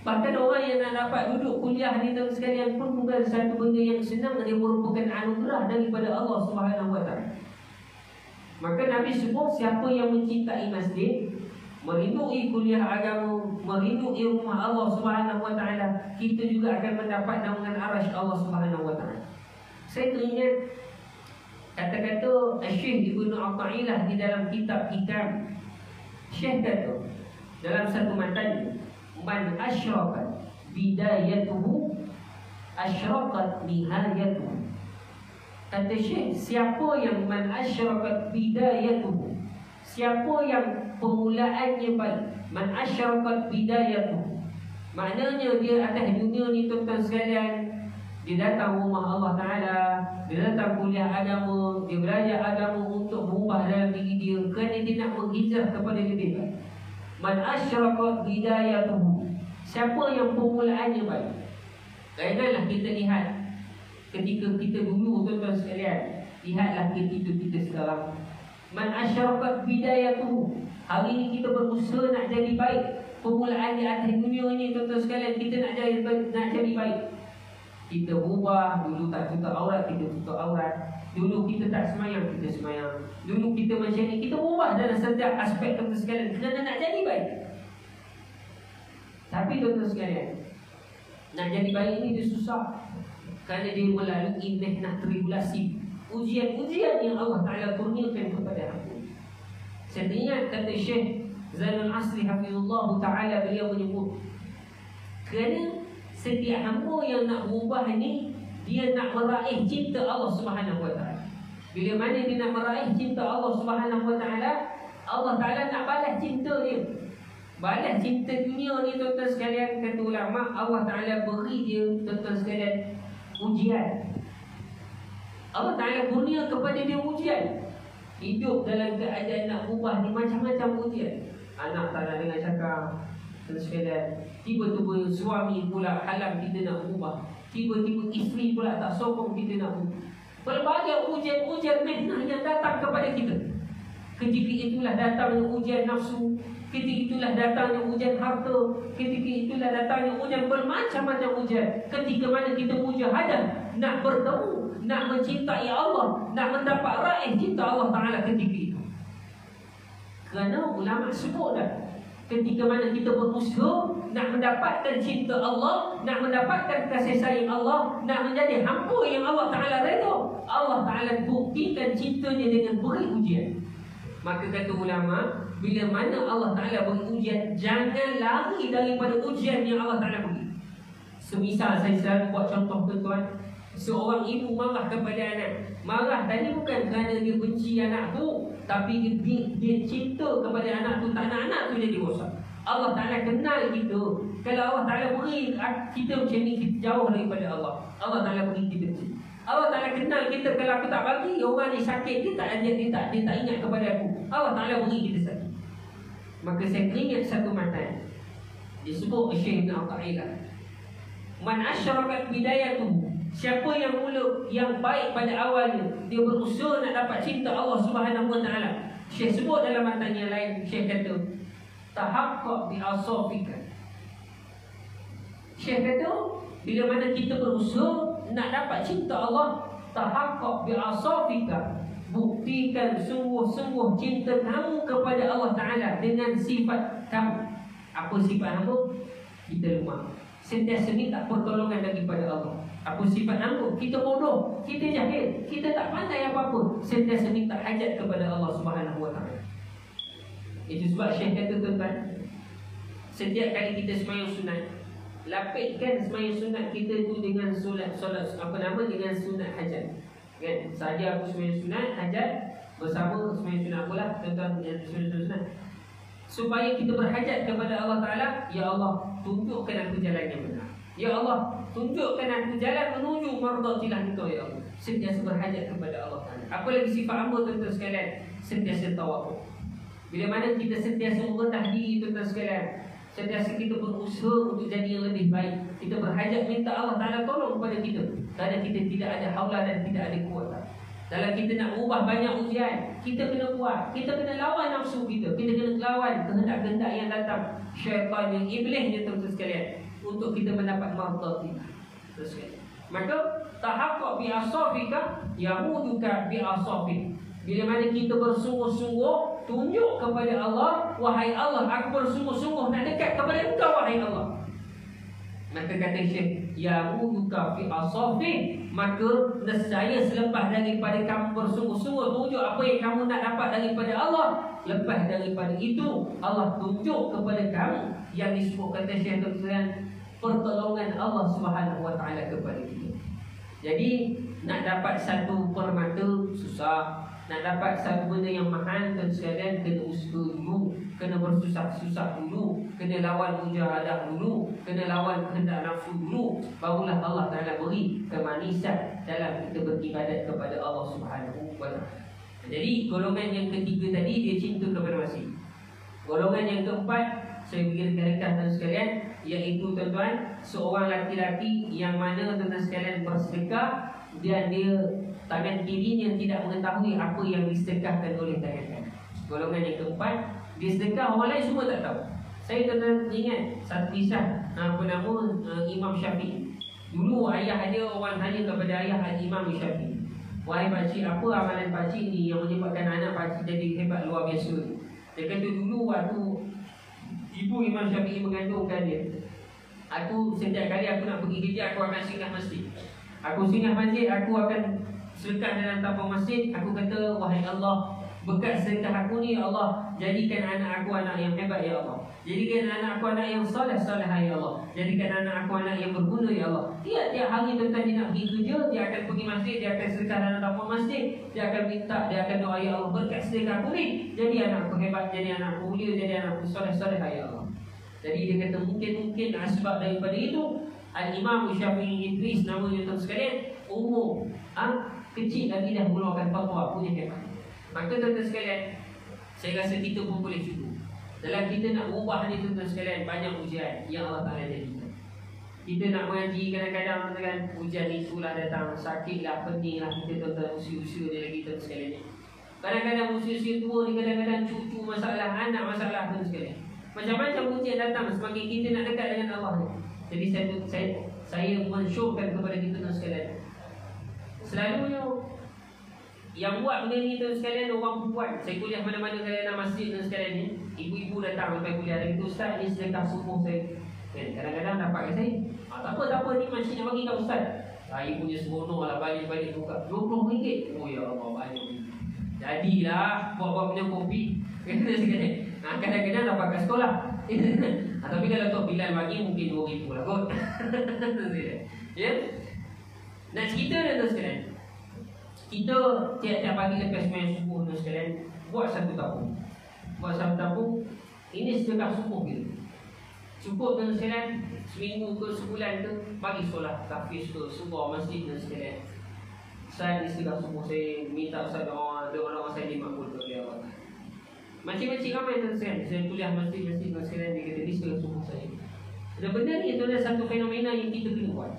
Bahkan orang yang nak dapat duduk kuliah ni tuan sekalian pun bukan satu benda yang senang. Dia merupakan anugerah daripada Allah Subhanahu wa taala. Maka Nabi sebut, siapa yang mencintai masjid, merindui kuliah agama, merindui rumah Allah Subhanahu wa taala, kita juga akan mendapat naungan arasy Allah Subhanahu wa taala. Saya teringat kata-kata Syekh Ibnu Athaillah di dalam kitab Hikam. Syekh kata dalam satu matan, man asyraqat bidayatuhu asyraqat nihayatuhu. Kata Syekh, siapa yang man asyraqat bidayatuhu, siapa yang permulaannya baik, man asyraqat bidayatuhu, maknanya dia atas dunia ni tuan-tuan sekalian, dia datang rumah Allah Ta'ala, dia datang kuliah agama, dia belajar agama untuk berubah dalam diri dia, kerana dia nak berhijrah kepada dia. Man asyraqat hidayatuhu, siapa yang permulaannya baik. Janganlah kita lihat ketika kita dulu, tuan-tuan sekalian, lihatlah ketika kita sekarang. Man asyraqat hidayatuhu, hari ini kita berusaha nak jadi baik. Permulaan di atas dunia ni, tuan-tuan sekalian, kita nak jadi baik. Kita ubah, dulu tak tutup aurat, kita tutup aurat. Dulu kita tak semayang, kita semayang. Dulu kita macam ni, kita ubah dalam setiap aspek, tuan-tuan sekalian, kerana nak jadi baik. Tapi tuan-tuan sekalian, nak jadi baik ni dia susah, kerana dia melalui mihnah tribulasi, ujian-ujian yang Allah Ta'ala kurniakan kepada hamba. Saya ingat kata Syekh Zainul Asri Hafizullah Ta'ala, beliau menyebut, kerana setiap hamba yang nak berubah ni, dia nak meraih cinta Allah Subhanahu Wa Ta'ala. Bila mana dia nak meraih cinta Allah Subhanahu Wa Ta'ala, Allah Ta'ala nak balas cinta dia. Balas cinta dunia ni, tuan-tuan sekalian, kata ulama, Allah Ta'ala beri dia, tuan-tuan sekalian, ujian. Allah Ta'ala kurnia kepada dia ujian. Hidup dalam keadaan nak ubah ni macam-macam ujian. Anak tak nak dengar cakap, tuan sekalian. Tiba-tiba suami pula halang kita nak ubah. Tiba-tiba isteri pula tak sokong kita nak ubah. Pelbagai ujian-ujian mihnah yang datang kepada kita. Ketika itulah datangnya ujian nafsu, ketika itulah datangnya ujian harta, ketika itulah datangnya ujian bermacam-macam ujian. Ketika mana kita mujahadah nak bertemu, nak mencintai Allah, nak mendapat raih cinta Allah Ta'ala ketika itu. Kerana ulama sebut dah, ketika mana kita berusaha nak mendapatkan cinta Allah, nak mendapatkan kasih sayang Allah, nak menjadi hamba yang Allah Ta'ala redha, Allah Ta'ala buktikan cintanya dengan beri ujian. Maka kata ulama, bila mana Allah Ta'ala beri ujian, jangan lari daripada ujian yang Allah Ta'ala beri. Semisal saya selalu buat contoh, tuan-tuan, seorang ibu marah kepada anak. Marah tadi bukan kerana dia benci anak tu, tapi dia cinta kepada anak tu, tak nak anak tu jadi rosak. Allah Ta'ala kenal kita. Kalau Allah Ta'ala beri kita macam ni, kita jauh daripada Allah. Allah Ta'ala beri kita macam ni. Allah Ta'ala kenal kita. Kalau aku tak bagi, orang ni sakit, dia tak ingat kepada aku. Allah Ta'ala beri kita sakit. Maka saya ingat satu matan disebut Syekh Ibn Athaillah, man asyraqat bidayatuhu, siapa yang mula yang baik pada awalnya, dia berusaha nak dapat cinta Allah Subhanahu Wa Ta'ala. Syekh sebut dalam matan yang lain, Syekh kata tahaqqaq bi asafika. Syekh kata bila mana kita berusaha nak dapat cinta Allah, tahaqqaq bi asafika, buktikan sungguh-sungguh cinta kamu kepada Allah Ta'ala dengan sifat kamu. Apa sifat kamu? Kita lemah, sentiasa minta pertolongan daripada Allah. Apa sifat hamba? Kita bodoh, kita jahil, kita tak pandai apa-apa, sentiasa minta hajat kepada Allah Subhanahu Wa Ta'ala. Itu sebab Syekh kata, tuan-tuan, setiap kali kita sembahyang sunat, lapitkan sembahyang sunat kita tu dengan solat dengan sunat hajat. Kan? Saja aku sembahyang sunat hajat bersama sembahyang sunat pula, tuan-tuan, yang sembahyang sunat, supaya kita berhajat kepada Allah Ta'ala. Ya Allah, tunjukkan aku jalan yang benar. Ya Allah, tunjukkan aku jalan menuju mardatilah Engkau, ya Allah. Sentiasa berhajat kepada Allah Ta'ala. Apa lagi sifat hamba, tuan-tuan sekalian? Sentiasa tawakal. Bila mana kita sentiasa merendah diri, tuan-tuan sekalian, sentiasa kita berusaha untuk jadi yang lebih baik, kita berhajat minta Allah Ta'ala tolong kepada kita, kerana kita tidak ada haula dan tidak ada kuasa. Dalam kita nak ubah banyak ujian, kita kena kuat, kita kena lawan nafsu kita kena lawan kehendak-kehendak yang datang, syaitan yang iblis ni, tuan-tuan sekalian, untuk kita mendapat mardhatillah. Maka tahaqqaq bi asafika yamuduka bi asafik. Bila mana kita bersungguh-sungguh tunjuk kepada Allah, wahai Allah, aku bersungguh-sungguh nak dekat kepada Engkau, wahai Allah. Maka kata Syekh, yamuduka fi asafik, maka nescaya selepas daripada kamu bersungguh-sungguh tunjuk apa yang kamu nak dapat daripada Allah, lepas daripada itu Allah tunjuk kepada kamu yang disebut kata Syekh, pertolongan Allah Subhanahu Wa Ta'ala kepada kita. Jadi nak dapat satu permata susah, nak dapat satu benda yang mahal dan sekalian kena usaha dulu, kena bersusah-susah dulu, kena lawan mujahadah dulu, kena lawan kehendak nafsu dulu, barulah Allah Ta'ala beri kemanisan dalam kita beribadat kepada Allah Subhanahu wa Ta'ala. Jadi golongan yang ketiga tadi dia cinta kepada masjid. Golongan yang keempat saya bagi rekan-rekan sekalian, iaitu tuan-tuan, seorang laki-laki yang mana tuan-tuan sekalian bersedekah dan dia tangan kirinya tidak mengetahui apa yang disedekahkan oleh tangan kanan. Golongan yang keempat, dia sedekah orang lain semua tak tahu. Saya tuan-tuan ingat satu kisah Imam Syafi'i. Dulu ayah dia, orang tanya kepada ayah Imam Syafi'i, "Wahai pakcik, apa amalan pakcik ni yang menyebabkan anak pakcik jadi hebat luar biasa ni?" Dia kata dulu waktu ibu Imam Syafi'i mengandungkan dia, setiap kali aku nak pergi kerja, aku akan singgah masjid. Aku singgah masjid, aku akan sedekah dalam tampang masjid. Aku kata, "Wahai Allah, berkat sedekah aku ni, Allah, jadikan anak aku anak yang hebat ya Allah. Jadikan anak aku anak yang soleh-soleh ya Allah. Jadikan anak aku anak yang berguna ya Allah." Tiap-tiap hari tuan-tuan dia nak pergi kerja, dia akan pergi masjid, dia akan sedekah dalam tampang masjid, dia akan minta, dia akan doa, "Ya Allah, berkat sedekah aku ni, jadi anak aku hebat, jadi anak aku mulia, jadi anak aku soleh-soleh ya Allah." Jadi dia kata mungkin sebab daripada itu Al-Imam Syafi'i Idris namanya tuan sekalian, umur kecil lagi dah mengeluarkan fatwa, punya hebat. Maka tuan-tuan sekalian, saya rasa kita pun boleh cuba. Dalam kita nak ubah ni tuan-tuan sekalian, banyak ujian yang Allah Ta'ala jadikan. Kita nak mengaji kadang-kadang kan, ujian itulah datang, sakitlah, pentinglah kita tuan-tuan usia-usia dia lagi tuan sekalian. Kadang-kadang usia-usia tua ni, kadang-kadang cucu masalah, anak masalah tuan sekalian. Macam-macam ujian datang semakin kita nak dekat dengan Allah ni. Jadi saya mensyorkan kepada kita tuan sekalian, selalunya yang buat benda ni tuan sekalian orang perempuan. Saya kuliah mana-mana dalam masjid tuan sekalian ni, ibu-ibu datang sampai kuliah dan itu, "Ustaz, ni sedekah subuh saya." Kadang-kadang dapat kat saya, tak apa ni masjid nak bagi kat ustaz. Saya punya seronok lah, balik-balik buka RM20. Oh ya Allah, banyak. Jadilah buat-buat minum kopi. Kadang-kadang dapat kat sekolah. Tapi kalau Tok Bilal bagi mungkin RM2,000 lah kot. Ya. Nak cerita dah tuan sekalian, kita tiap-tiap pagi lepas sembahyang subuh tuan sekalian, buat satu tabung. Ini sedekah subuh kita. Cukup tuan sekalian, seminggu ke sebulan ke, bagi solat tahfiz ke sebuah masjid tuan sekalian. Saya di sedekah subuh, saya minta Ustaz doa saya dimakbul oleh Allah. Macam-macam ramai tuan sekalian. Saya kuliah masjid-masjid tuan sekalian, dia kata ni sedekah subuh saya. Dan benda ni itu adalah satu fenomena yang kita kena buat.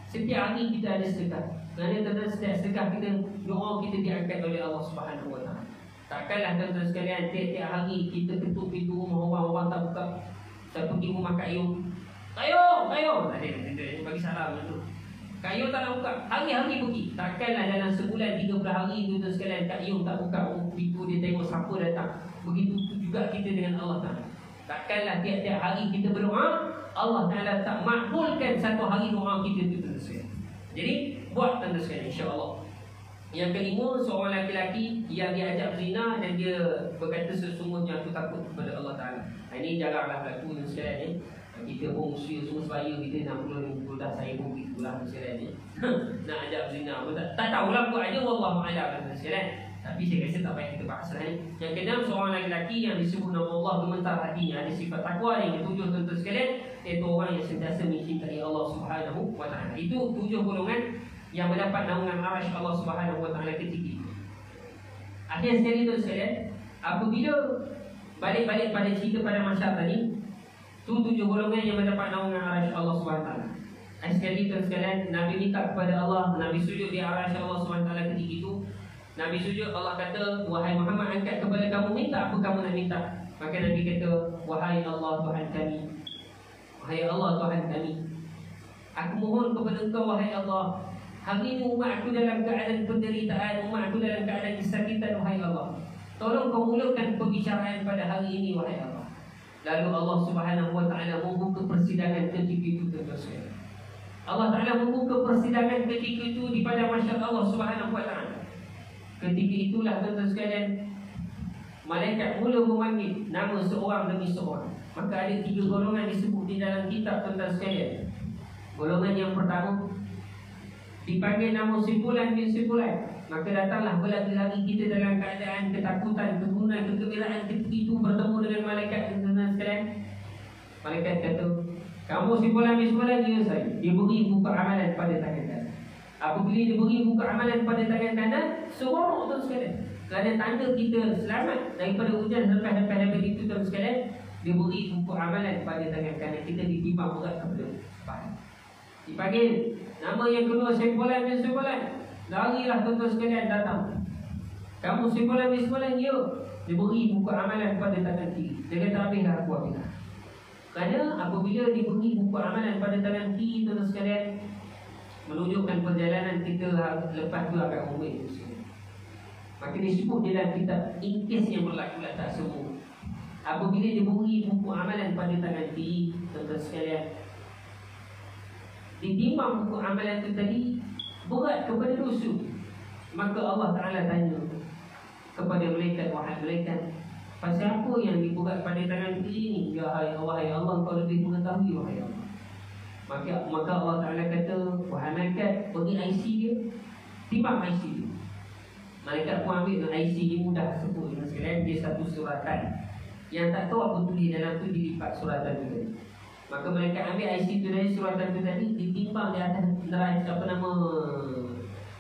Setiap hari kita ada sedekah. Kerana tuan-tuan, setiap sedekah kita, doa kita diangkat oleh Allah Subhanahu wa Ta'ala. Takkanlah tuan-tuan sekalian, tiap-tiap hari kita ketuk pintu rumah orang tak buka. Saya pergi rumah Kak Yu, "Kak Yu, bagi salam tu. Kak Yu tak nak buka, hari-hari pergi. Takkanlah dalam sebulan 30 hari tuan-tuan sekalian Kak Yu tak buka pintu, dia tengok siapa datang. Begitu juga kita dengan Allah Ta'ala. Takkanlah tiap-tiap hari kita berdoa, Allah Ta'ala tak makbulkan satu hari doa kita tu tuan-tuan sekalian. Jadi buat tuan-tuan sekalian, insya-Allah. Yang kelima, seorang lelaki yang diajak berzina dan dia berkata, "Sesungguhnya aku takut kepada Allah Ta'ala." Ini jaranglah berlaku tuan sekalian ni. Kita pun usia semua sebaya, kita 60-50 dah, saya pun itulah tuan sekalian ni. Nak ajak berzina pun tak tahulah, buat aja wallahu a'lam tuan sekalian. Tapi saya rasa tak payah kita bahas ni. Yang keenam, seorang lelaki yang disebut nama Allah gemetar hatinya, ada sifat takwa. Yang ketujuh tuan-tuan sekalian, iaitu orang yang sentiasa mencintai Allah Subhanahu wa Ta'ala. Itu 7 golongan yang mendapat naungan arasy Allah Subhanahu wa Ta'ala ketika itu. Akhir sekali tuan sekalian, apabila balik-balik pada cerita pada masyarakat tadi, tu 7 golongan yang mendapat naungan arasy Allah Subhanahu wa Ta'ala. Akhir sekali tuan sekalian, Nabi minta kepada Allah, Nabi sujud di arasy Allah Subhanahu wa Ta'ala ketika itu. Nabi sujud, Allah kata, "Wahai Muhammad, angkat kepada kamu, minta apa kamu nak minta." Maka Nabi kata, "Wahai Allah Tuhan kami, wahai Allah Tuhan kami, aku mohon kepada Engkau wahai Allah, hari ini umat aku dalam keadaan penderitaan, umat aku dalam keadaan kesakitan wahai Allah. Tolong kau mulakan perbicaraan pada hari ini wahai Allah." Lalu Allah Subhanahu wa Ta'ala membuka persidangan ketika itu tuan-tuan. Allah Ta'ala membuka persidangan ketika itu di pada masyarakat Allah Subhanahu wa Ta'ala. Ketika itulah tuan-tuan sekalian, malaikat mula memanggil nama seorang demi seorang. Maka ada 3 golongan disebut di dalam kitab tuan-tuan sekalian. Golongan yang pertama, dipanggil nama simpulan bin simpulan, maka datanglah berlari-lari kita dalam keadaan ketakutan, kegunaan, kegembiraan ketika itu bertemu dengan malaikat dan sekalian. Malaikat kata, kamu simpulan bin simpulan? Ya saya. Dia beri buku amalan pada tangan kanan. Apabila dia beri buku amalan pada tangan kanan, seronok tu sekalian. Kerana tanda kita selamat daripada hujan lepas-lepas daripada itu tu sekalian, dia beri buku amalan pada tangan kanan. Kita ditimbang berat kepada pahala. Dipanggil nama yang kedua simpulan bin simpulan. Larilah tuan-tuan sekalian datang. Kamu simpulan bin simpulan? Ya. Dia beri buku amalan pada tangan kiri. Dia kata habislah aku habislah. Kerana apabila diberi buku amalan pada tangan kiri tuan-tuan sekalian, menunjukkan perjalanan kita lepas tu akan rumit. Maka disebut dalam kitab ingkis yang berlaku tak semua. Apabila diberi buku amalan pada tangan kiri tuan-tuan sekalian, ditimbang buku amalan itu tadi berat kepada dosa, maka Allah Ta'ala tanya kepada malaikat, wahai malaikat, pasal apa yang diberat pada tangan kiri ni? Ya wahai Allah, kau lebih mengetahui wahai Allah. Maka Allah Ta'ala kata, wahai malaikat, bagi IC dia, timbang IC dia. Malaikat pun ambil IC dia, mudah sebut sekalian, dia satu suratan. Yang tak tahu apa tulis dalam tu, dilipat suratan tu tadi. Maka mereka ambil IC tu dari suratan tu tadi, ditimbang di atas neraca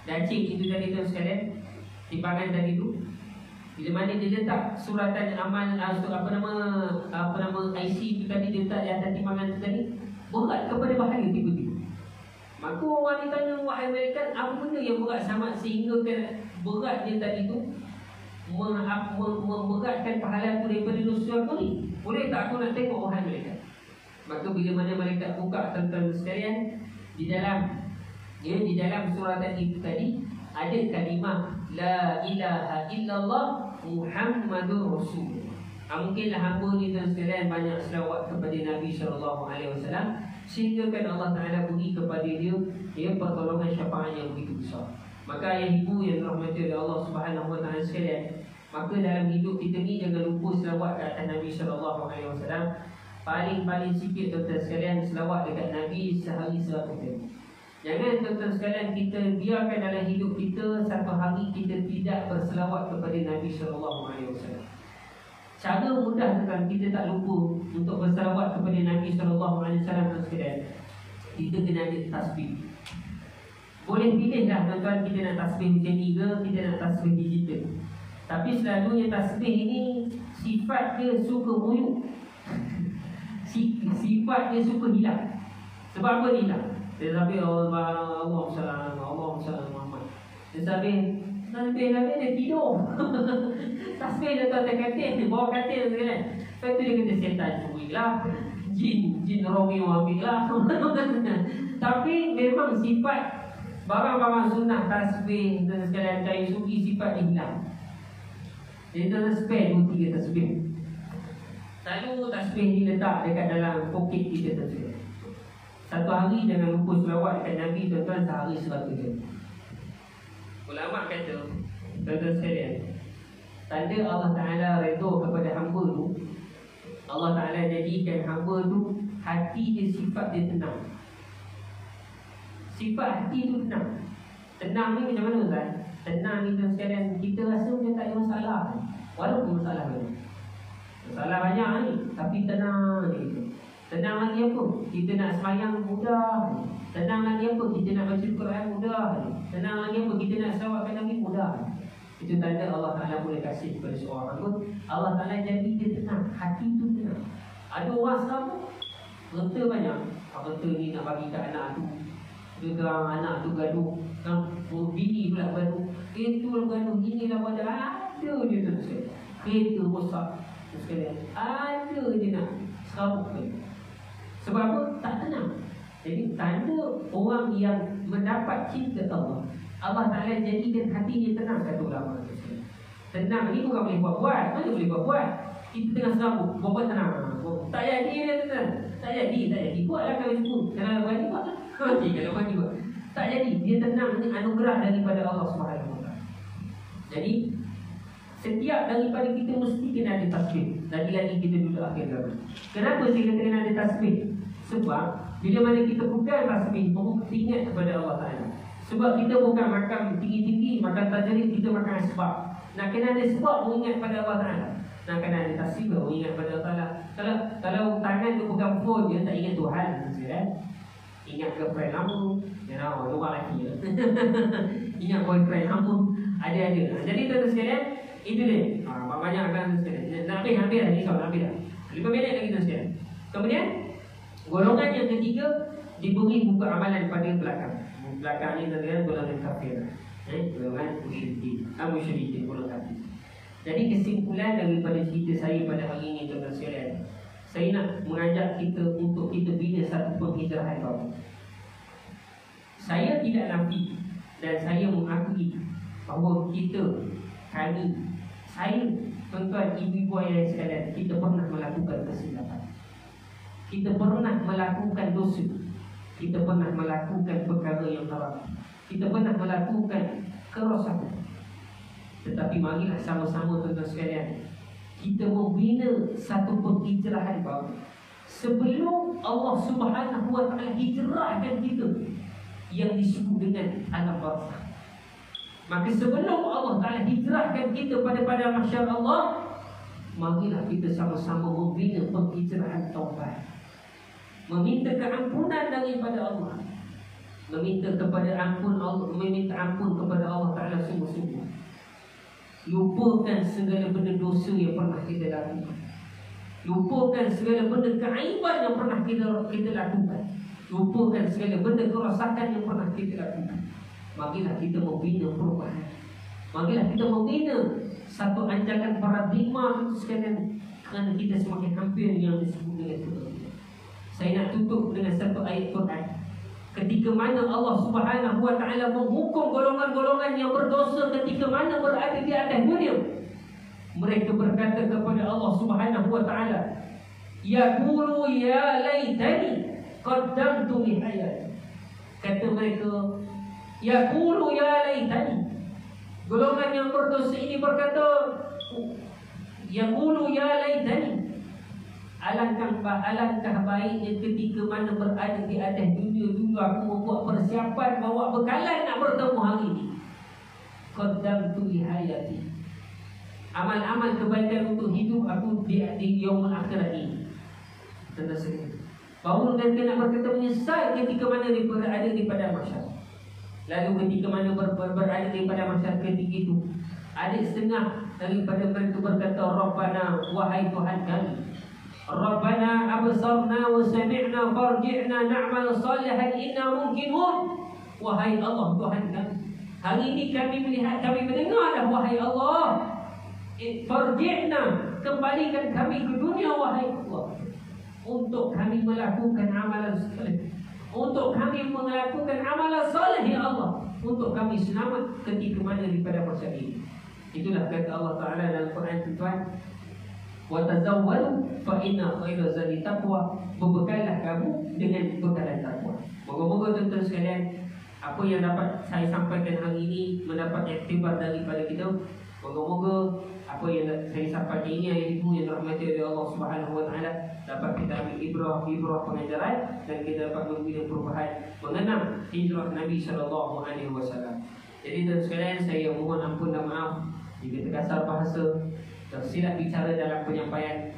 dacing itu tadi tu sekalian, timbangan tadi tu. Bila mana dia letak suratan amal IC tu tadi, dia letak di atas timbangan tu tadi, berat kepada bahaya tiba-tiba. Maka orang ni tanya, wahai malaikat, apa benda yang berat sangat sehingga berat dia tadi tu memberatkan pahala aku daripada dosa aku ni? Boleh tak aku nak tengok wahai malaikat? Maka bila mana malaikat buka tuan-tuan sekalian, di dalam suratan itu tadi ada kalimah la ilaha illallah Muhammadur Rasul. Mungkinlah hamba ni tuan sekalian banyak selawat kepada Nabi SAW, sehingga kan Allah Ta'ala beri kepada dia pertolongan syafaat yang begitu besar. Maka ayah ibu yang dirahmati oleh Allah Subhanahu Wa Ta'ala sekalian, maka dalam hidup kita ni jangan lupa selawat ke atas Nabi SAW. Paling sikit tuan-tuan sekalian, selawat dekat Nabi sehari 100 kali. Jangan tuan-tuan sekalian kita biarkan dalam hidup kita satu hari kita tidak berselawat kepada Nabi SAW. Cara mudah tuan, kita tak lupa untuk berselawat kepada Nabi SAW tuan sekalian. Kita kena ada tasbih. Boleh pilih dah tuan-tuan, kita nak tasbih macam ni ke, kita nak tasbih digital. Tapi selalunya tasbih ini sifat dia suka muyuk. Sifat dia suka hilang. Sebab apa dia hilang? Dia sampai Allah Muhammad. Dia sampai dia tidur. Tasbih dia tak katil, dia bawa katil kan. Lepas tu dia kata setan curilah, jin Romeo ambil lah. Tapi memang sifat barang-barang sunnah tasbih dan sekalian cari suki, sifat dia hilang. Dia tak spare 2-3 tasbih. Selalu tasbih diletak dekat dalam poket kita tasbih. Satu hari jangan lupa selawat dekat Nabi tuan-tuan sehari 100 kali. Ulama kata, tuan-tuan sekalian, tanda Allah Ta'ala redha kepada hamba tu, Allah Ta'ala jadikan hamba tu hati dia, sifat dia tenang. Sifat hati tu tenang. Tenang ni macam mana Ustaz? Tenang ni tuan sekalian, kita rasa macam tak ada masalah. Walaupun masalah banyak. Masalah banyak ni, tapi tenang ni. Tenang lagi apa? Kita nak semayang mudah. Tenang lagi apa? Kita nak baca Quran mudah. Tenang lagi apa? Kita nak selawatkan Nabi mudah. Itu tanda Allah Ta'ala boleh kasih kepada seorang hamba. Allah Ta'ala jadi dia tenang, hati tu tenang. Ada orang sekarang renta banyak. Renta ni nak bagi kat anak tu, dia terang anak tu gaduh, bini pula gaduh, itu lah gaduh, inilah pada ada je tu sekalian. Kereta rosak sekalian, ada je nak serabut. Sebab apa? Tak tenang. Jadi tanda orang yang mendapat cinta Allah, Allah Ta'ala jadikan hatinya tenang, kata ulama. Tenang ni bukan boleh buat-buat. Mana boleh buat-buat? Kita tengah serabut, buat-buat tenang. Tak jadi dia tenang. Tak jadi. Buatlah kalau itu. Kalau berani buat lah. Kalau berani buat. Tak jadi. Dia tenang, ni anugerah daripada Allah SWT. Jadi setiap daripada kita mesti kena ada tasbih. Lagi-lagi kita duduk akhir zaman. Kenapa saya kata kena ada tasbih? Sebab bila mana kita pegang tasbih, baru kita ingat kepada Allah Ta'ala. Sebab kita bukan makan tinggi-tinggi, makan tajam, kita makan sebab. Nak kena ada sebab mengingat pada Allah Ta'ala. Nak kena ada tasbih mengingat pada Allah Ta'ala. Kalau tangan tu pegang phone je, tak ingat Tuhan, kan? Ingat girlfriend lama, luar lagi. Ingat boyfriend lama, ada. Jadi tuan-tuan sekalian, itu dia. Banyak akan sekalian. Nak habis dah ni soal, habis dah. 5 minit lagi tuan sekalian. Kemudian golongan yang ketiga diberi buku amalan pada belakang. Belakang ni tuan-tuan golongan kafir. Golongan musyrikin, golongan kafir. Jadi kesimpulan daripada cerita saya pada hari ini tuan-tuan sekalian, saya nak mengajak kita untuk kita bina satu penghijrahan baru. Saya tidak nafi dan saya mengakui bahawa saya, tuan-tuan, ibu-ibu ayah sekalian, kita pernah melakukan kesilapan. Kita pernah melakukan dosa. Kita pernah melakukan perkara yang haram. Kita pernah melakukan kerosakan. Tetapi marilah sama-sama tuan-tuan sekalian, kita membina satu penghijrahan baru. Sebelum Allah Subhanahu Wa Taala hijrahkan kita yang disebut dengan alam barzakh. Maka sebelum Allah Ta'ala hijrahkan kita pada mahsyar Allah, marilah kita sama-sama membina penghijrahan taubat, meminta keampunan daripada Allah, meminta ampun kepada Allah Ta'ala sungguh-sungguh. Lupakan segala benda dosa yang pernah kita lakukan. Lupakan segala benda keaiban yang pernah kita lakukan. Lupakan segala benda kerosakan yang pernah kita lakukan. Marilah kita membina perubahan. Marilah kita membina satu anjakan paradigma sekalian, kerana kita semakin hampir yang disebut dengan itu. Saya nak tutup dengan satu ayat Quran. Ketika mana Allah Subhanahu Wa Taala menghukum golongan-golongan yang berdosa ketika mana berada di atas dunia, mereka berkata kepada Allah Subhanahu Wa Taala, yaqulu ya laitani qaddamtu li hayati. Kata mereka, yaqulu ya laitani. Golongan yang berdosa ini berkata, yaqulu ya laitani. Alangkah baiknya ketika mana berada di atas dunia dulu aku membuat persiapan, bawa bekalan nak bertemu hari ini. Qaddamtu li hayati. Amal-amal kebaikan untuk hidup aku di yaumul akhirat ini. Tentang baru dan nak berkata menyesal ketika mana dia berada di padang mahsyar. Lalu ketika mana berada di padang mahsyar ketika itu, ada setengah daripada mereka berkata, Rabbana, wahai Tuhan kami, Rabbana absarna wa sami'na farji'na na'mal salihan inna mungkinun. Wahai Allah Tuhan kami, hari ini kami melihat, kami mendengar dah, wahai Allah, farji'na, kembalikan kami ke dunia wahai Allah, untuk kami melakukan amalan salih, untuk kami melakukan amalan salih ya Allah, untuk kami selamat ketika mana daripada masa ini. Itulah kata Allah Ta'ala dalam Quran, tuan-tuan, wa tazawwadu fa inna khayra zadi taqwa. Berbekallah kamu dengan bekalan takwa. Moga-moga tuan-tuan sekalian, apa yang dapat saya sampaikan hari ini mendapat iktibar daripada kita. Moga-moga apa yang saya sampaikan ini, ayat ibu yang dirahmati oleh Allah Subhanahu Wa Taala, dapat kita ambil ibrah pengajaran dan kita dapat membina perubahan mengenang hijrah Nabi sallallahu alaihi wasallam. Jadi tuan sekalian, saya mohon ampun dan maaf jika terkasar bahasa, tersilap bicara dalam penyampaian.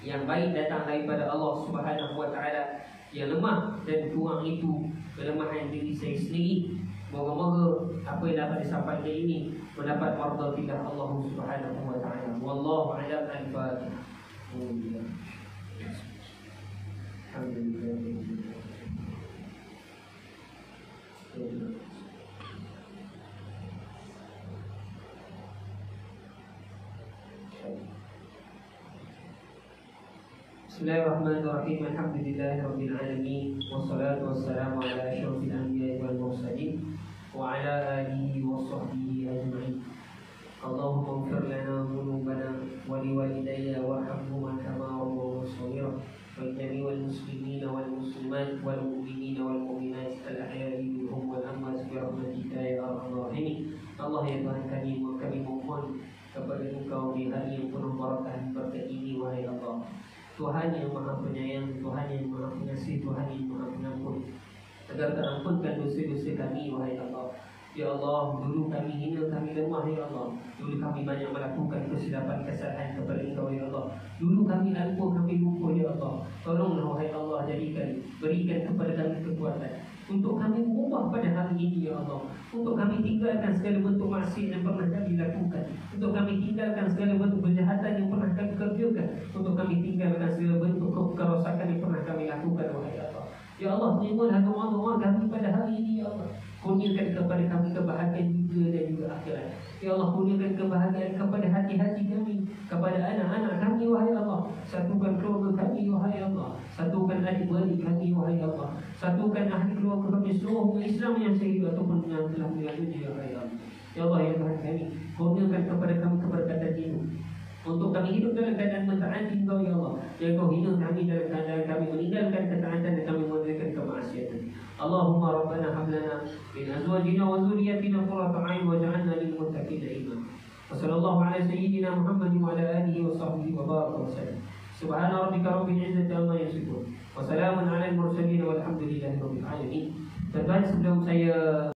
Yang baik datang daripada Allah Subhanahu Wa Taala, yang lemah dan kurang itu kelemahan diri saya sendiri. Moga-moga apa yang dapat disampaikan ini mendapat mardatillah Allah Subhanahu Wa Taala. Wallahu a'lam. Al-Fatihah. Alhamdulillah. Bismillahirrahmanirrahim. Alhamdulillahirabbil alamin, wassalatu wassalamu ala asyrafil anbiya'i wal mursalin wa ala alihi wa sahbihi ajma'in. Allahumma ighfir lana dhunubana wa liwalidayya warhamhuma kama rabbayana shaghira wa jami'al muslimina wal muslimat wal mu'minina wal mu'minat al-ahya'i minhum wal amwat bi rahmatika ya arhamar rahimin. Allah, ya Tuhan kami mohon kepada Engkau di hari yang penuh barakah berkat ini, wahai Allah, Tuhan yang Maha Penyayang, Tuhan yang Maha Pengasih, Tuhan yang Maha Pengampun. agar Kau ampunkan dosa-dosa kami, wahai Allah. Ya Allah, dulu kami hina, kami lemah, ya Allah. Dulu kami banyak melakukan kesilapan, kesalahan kepada Engkau, ya Allah. Dulu kami lumpuh, kami lupa, ya Allah. Tolonglah, wahai Allah, berikan kepada kami kekuatan untuk kami berubah pada hari ini, ya Allah. Untuk kami tinggalkan segala bentuk maksiat yang pernah kami lakukan. Untuk kami tinggalkan segala bentuk kejahatan yang pernah kami kerjakan. Untuk kami tinggalkan segala bentuk kerosakan yang pernah kami lakukan, wahai Allah. Ya Allah, terimalah doa-doa kami pada hari ini, ya Allah. Kurniakan kepada kami kebahagiaan dunia dan juga akhirat. Ya Allah, kurniakan kebahagiaan kepada hati-hati kami, kepada anak-anak kami, wahai Allah. Satukan keluarga kami, wahai Allah. Satukan adik-beradik kami, wahai Allah. Satukan ahli keluarga kami seluruh Islam yang sahih ataupun yang telah meninggal dunia, wahai Allah. Ya Allah, ya Tuhan kami, kurniakan kepada kami keberkatan hidup, untuk kami hidup dalam keadaan mentaati Engkau, ya Allah. Ya Engkau hina kami dalam keadaan kami meninggalkan ketaatan dan kami meninggalkan kemaksiatan. Allahumma rabbana hab lana min azwajina wa dhurriyyatina qurrata a'yun waj'alna lil muttaqina imama. Wa sallallahu ala sayyidina Muhammadin wa ala alihi wa sahbihi wa baraka wa sallam. Subhana rabbika rabbil izzati amma yasifun wa salamun ala al mursalin walhamdulillahi rabbil alamin. Dan sebelum saya